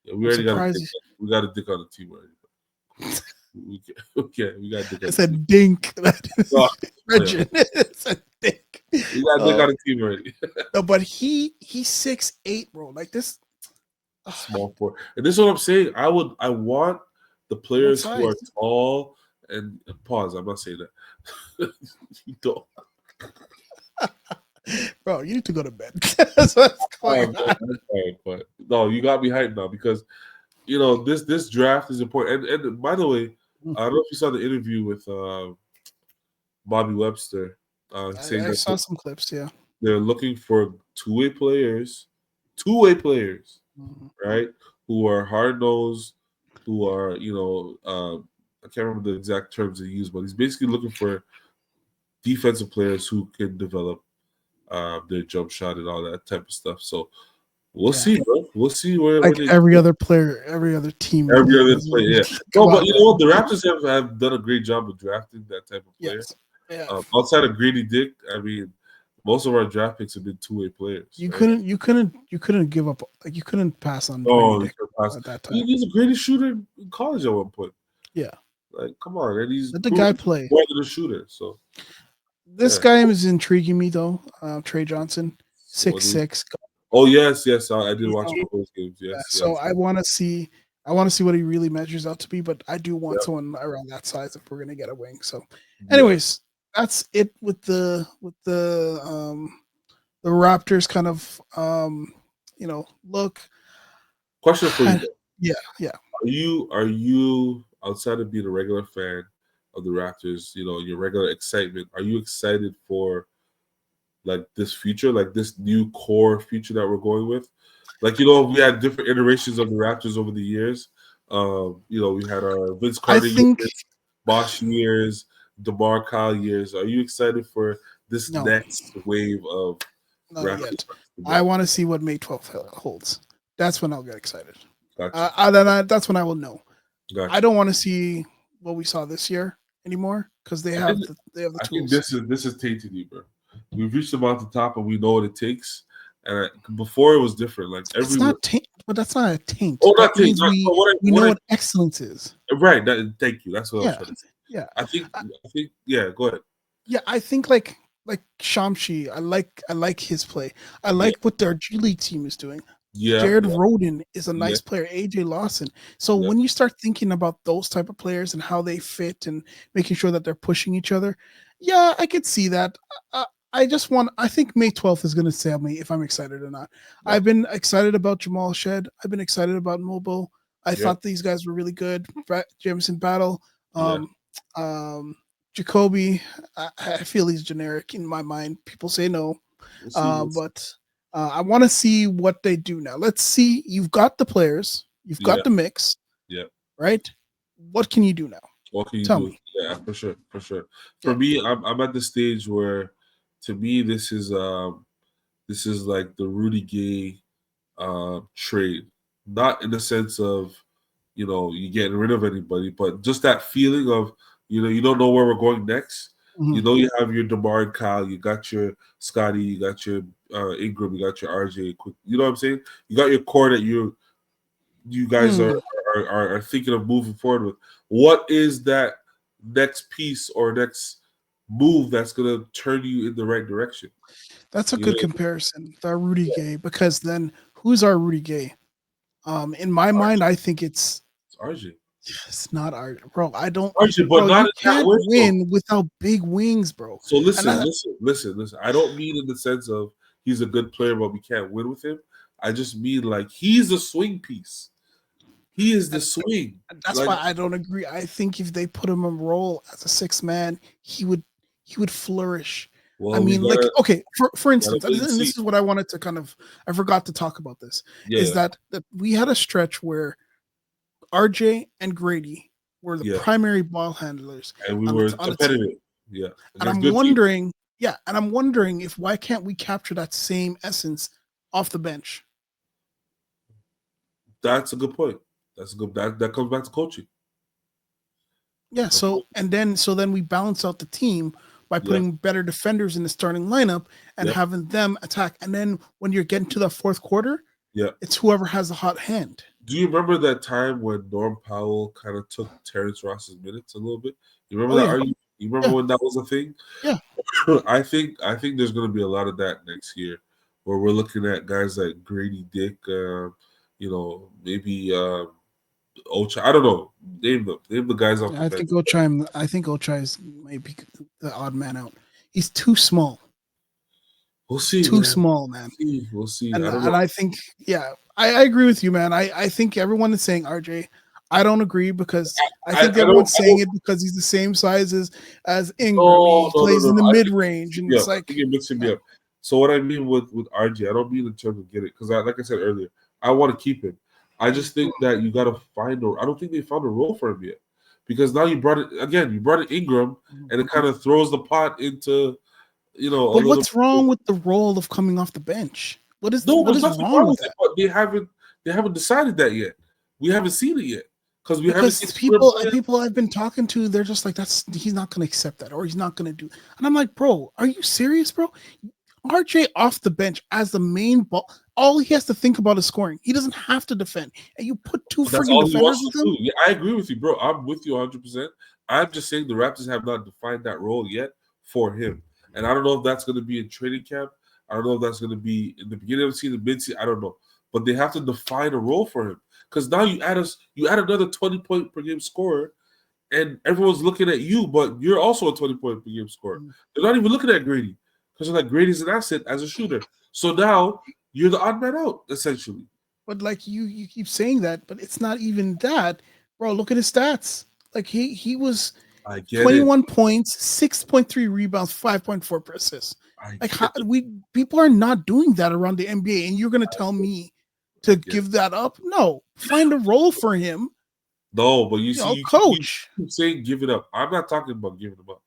Yeah, we I'm already got a dick. surprised. We got a dick on the team already. We can, okay, we got a dick I on the team. said Dink. That is Oh, yeah. Regin. It's a Dink. We got a dick on the team already. No, but he's 6'8", bro. Like this. Small forward. And this is what I'm saying. I want the What players who size? are tall and pause. I'm not saying that. You don't. Bro, you need to go to bed. That's what's going on. But no, you got me hyped now because this draft is important. And by the way, I don't know if you saw the interview with Bobby Webster saying I that saw some clips, yeah. they're looking for two-way players, Mhm. right? Who are hard nosed, who are I can't remember the exact terms they use, but he's basically looking for defensive players who can develop their jump shot and all that type of stuff. So we'll Yeah. see, bro. We'll see where Like they every other player, every other team in the every league other is player. Yeah, come no, but on, you know man. what? The Raptors have done a great job of drafting that type of player. Yes. Yeah. Outside of Grady Dick, I mean, most of our draft picks have been two-way players, You right? couldn't you couldn't you couldn't give up, like you couldn't pass on Grady Oh, Dick at that time. he's the greatest shooter in college at one point. Yeah. Like, come on, and he's Let the proven guy play. more than a shooter. So This yeah. guy is intriguing me though. Trey Johnson, So what six do you? six. Oh yes, I did You watch know, all those games. Yes, so I want to see what he really measures out to be, but I do want yeah, someone around that size if we're gonna get a wing. So, yeah. anyways, that's it with the Raptors kind of look. Question for you though: Yeah, yeah. Are you outside of being a regular fan of the Raptors? You know, your regular excitement. Are you excited for like this future, like this new core future that we're going with? Like, you know, we had different iterations of the Raptors over the years. You know, we had our Vince I Carter think years, Bosch years, DeMar Kyle years. Are you excited for this no, next wave of not Raptors yet. to I get? want to see what May 12th holds. That's when I'll get excited. Gotcha. That's when I will know. I Gotcha. don't want to see what we saw this year anymore because I think they have the I think tools. this is tainted you, bro. We've reached the mountaintop and we know what it takes. And before it was different. Like It's every not taint, but that's not a taint. oh, not That taint. means Not, but we know what excellence is. right. Thank you. That's what I was Yeah, trying to say. yeah, I think I, I think yeah. Go ahead. yeah. I think like Shamshi. I like his play. I Yeah, like what their G League team is doing. yeah, Jared yeah, Roden is a yeah, nice player. AJ Lawson. So yeah. when you start thinking about those type of players and how they fit and making sure that they're pushing each other, yeah, I could see that. I just want. I think May 12th is going to tell me if I'm excited or not. I've Okay. been excited about Jamal Shed. I've been excited about Mobile. I Yeah, thought these guys were really good. Jameson Battle, yeah. um, Jacoby. I feel he's generic in my mind. People say no, We'll see. We'll see. but I want to see what they do now. Let's see. You've got the players, you've Yeah, got the mix, yeah. right? What can you do now? What can you Tell do? me. Yeah, for sure, for sure. For Yeah. me, I'm at the stage where, to me, this is like the Rudy Gay trade, not in the sense of, you know, you getting rid of anybody, but just that feeling of, you know, you don't know where we're going next. You Mhm. know, you have your DeMar and Kyle, you got your Scotty, you got your Ingram, you got your RJ. You know what I'm saying? You got your core that you guys Mm. are thinking of moving forward with. What is that next piece or next move that's gonna turn you in the right direction? That's a You good know, comparison. The Rudy yeah, Gay, because then who's our Rudy Gay? In my mind, I think it's RJ. it's not our bro. I don't, RJ, but bro. not You in that can't way though. win without big wings, bro. So And I, listen. I don't mean in the sense of he's a good player, but we can't win with him. I just mean like he's a swing piece. He is the and swing. that's Like, why I don't agree. I think if they put him in role as a six man, he would flourish. I well, mean, like okay, for gotta instance, wait and and see. this is what I wanted to kind of I forgot to talk about this Yeah, is yeah, that we had a stretch where RJ and Grady were the yeah. primary ball handlers And we were on the team, competitive. Yeah, and against I'm good teams. wondering, yeah, and I'm wondering if why can't we capture that same essence off the bench? That's a good point. That's a good that comes back to coaching. Yeah, so then we balance out the team by Yeah, putting better defenders in the starting lineup and yeah, having them attack. And then when you're getting to the fourth quarter, yeah. it's whoever has the hot hand. Do you remember that time when Norm Powell kind of took Terrence Ross's minutes a little bit? You remember Oh that? yeah, You remember yeah, when that was a thing? yeah. I think there's going to be a lot of that next year, where we're looking at guys like Grady Dick, you know, maybe Ocha. I don't know. Name the guys off the bench. I think Ochai is maybe the odd man out. He's too small, We'll see, too man. small, man. We'll see. I don't And know. I think yeah, I agree with you, man. I think everyone is saying RJ. I don't agree because I think everyone's I saying don't. it because he's the same size as Ingram. No, He no, no, plays no, in no. the I mid think you're range, mixing and me it's up. I like think you're mixing me yeah, up. So what I mean with RJ, I don't mean in terms of get it because like I said earlier, I want to keep him. I just think that you got to find a. I don't think they found a role for him yet, because now you brought it again. You brought in Ingram, Mhm. and it kind of throws the pot into you know, a But little. what's wrong with the role of coming off the bench? What is No, what there's is nothing wrong wrong with with it, that? but they haven't decided that yet. We haven't seen it yet because we haven't seen Because him play. people I've been talking to, they're just like, that's he's not going to accept that, or he's not going to do. And I'm like, bro, are you serious, bro? RJ off the bench as the main ball, all he has to think about is scoring. He doesn't have to defend, and you put two But that's freaking all he defenders wants with to him. do. Yeah, I agree with you, bro. I'm with you 100%. I'm just saying the Raptors have not defined that role yet for him. And I don't know if that's going to be in training camp. I don't know if that's going to be in the beginning of the season, mid-season. I don't know. But they have to define a role for him. Because now you add another 20-point per game scorer, and everyone's looking at you, but you're also a 20-point per game scorer. They're not even looking at Grady. Because they're like, Grady's an asset as a shooter. So now you're the odd man out, essentially. But like you keep saying that, but it's not even that, bro. Look at his stats. Like he was I get it. 21 points, 6.3 rebounds, 5.4 assists. I Like get how, it. people are not doing that around the NBA, and you're gonna tell me I to get it. give that up? No, find a role for him. No, but you You see, know, you coach. keep saying give it up. I'm not talking about giving him up.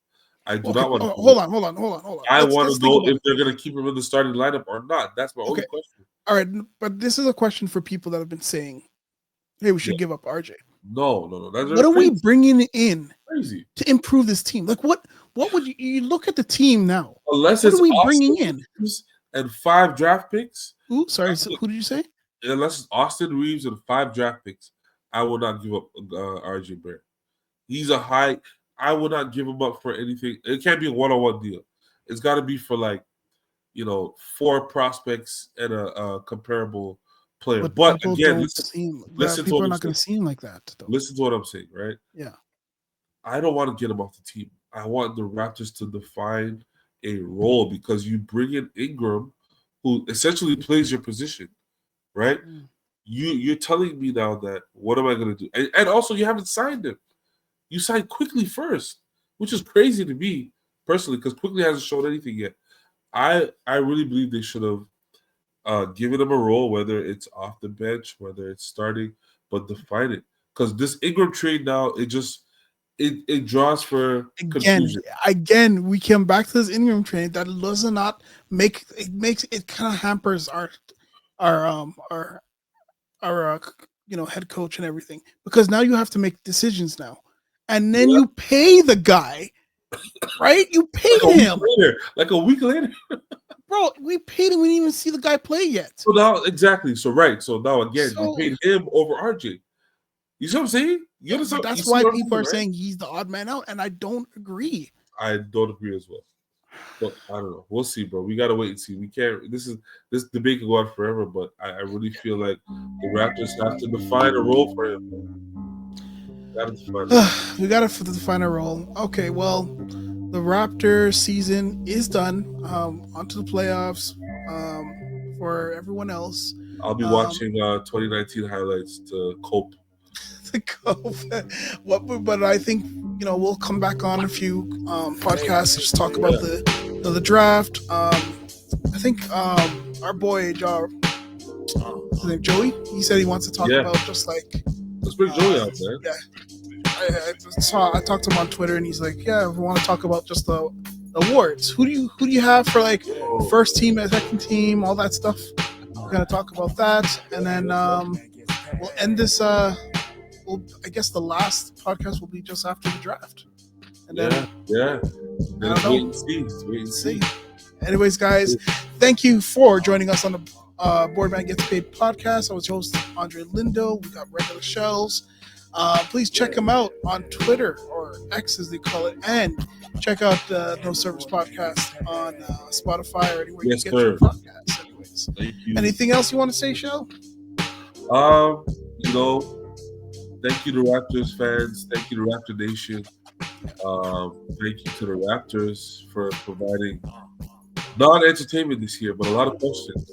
I do Okay, not want to give it hold up. on, hold on, hold on, hold on. I want Let's to think know about if it. they're going to keep him in the starting lineup or not. That's my only Okay, question. all right, but this is a question for people that have been saying, "Hey, we Yeah. should give up RJ." No. That's What are we crazy. bringing in Crazy. to improve this team? Like what would you look at the team now? Unless What are it's we Austin bringing in? Reeves and 5 draft picks. Ooh, sorry, so who did you say? Unless it's Austin Reeves and 5 draft picks, I will not give up RJ Barrett. He's a high. I will not give him up for anything. It can't be a one-on-one deal. It's got to be for like 4 prospects and a comparable player. But But people again, don't listen, seem that listen to people what are I'm not going saying. to see him like that though. Listen to what I'm saying, right? Yeah. I don't want to get him off the team. I want the Raptors to define a role because you bring in Ingram, who essentially plays your position, right? Mm. You're telling me now that what am I going to do? And also, you haven't signed him. You signed quickly first, which is crazy to me personally because quickly hasn't shown anything yet. I really believe they should have given him a role, whether it's off the bench, whether it's starting, but define it. Because this Ingram trade now, it draws for Again, confusion. we come back to this Ingram trade that does not makes it kind of hampers our head coach and everything, because now you have to make decisions now, and then Yeah. you pay the guy, right? You Like paid a week him, later, like a week later. bro. We paid him. We didn't even see the guy play yet. So now, exactly. So right. So now again, you So paid him over RJ. You see what I'm saying? You yeah, but understand? You that's see why what I'm people saying, are right? saying he's the odd man out, and I don't agree. I don't agree as well. But I don't know. We'll see, bro. We gotta wait and see. We can't. This debate can go on forever. But I really feel like the Raptors have to define a role for him. Got to define a role. We got to define a role. Okay, well, the Raptor season is done. Onto the playoffs. For everyone else, I'll be um, watching 2019 highlights to cope. to go. But I think we'll come back on a few podcasts, just talk about Yeah, the draft. I think our boy his name Joey. He said he wants to talk yeah. about just like Let's bring Joey out, man. yeah. I talked to him on Twitter, and he's like, "Yeah, we want to talk about just the awards. Who do you have for like first team, second team, all that stuff? We're gonna talk about that, and then we'll end this. I guess the last podcast will be just after the draft, and then Yeah. I Then don't know. wait and see. Wait and see. Anyways, guys, thank you for joining us on the Boardman Gets Paid podcast. I was your host, Andre Lindo. We got regular shells. Please check them out on Twitter, or X as they call it, and check out the No Service Podcast on Spotify or anywhere Yes, you get sir. your podcasts. Anyways, Thank you. anything else you want to say, Shell? You know, thank you to Raptors fans. Thank you to Raptor Nation. Thank you to the Raptors for providing non-entertainment this year, but a lot of questions.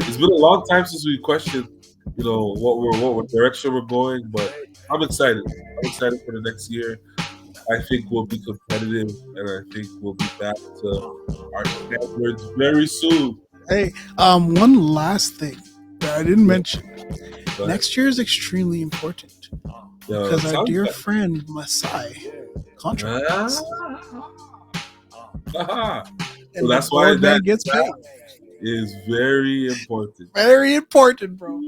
It's been a long time since we questioned, what direction we're going, but I'm excited. I'm excited for the next year. I think we'll be competitive, and I think we'll be back to our standards very soon. Hey, one last thing that I didn't Yeah, mention. go ahead. Next year is extremely important because our sounds dear like- friend Masai contract. Ah. So and the that's why board that man gets paid. is very important. Very important, bro.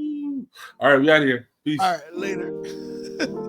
All right, we out of here. All Peace. right, later.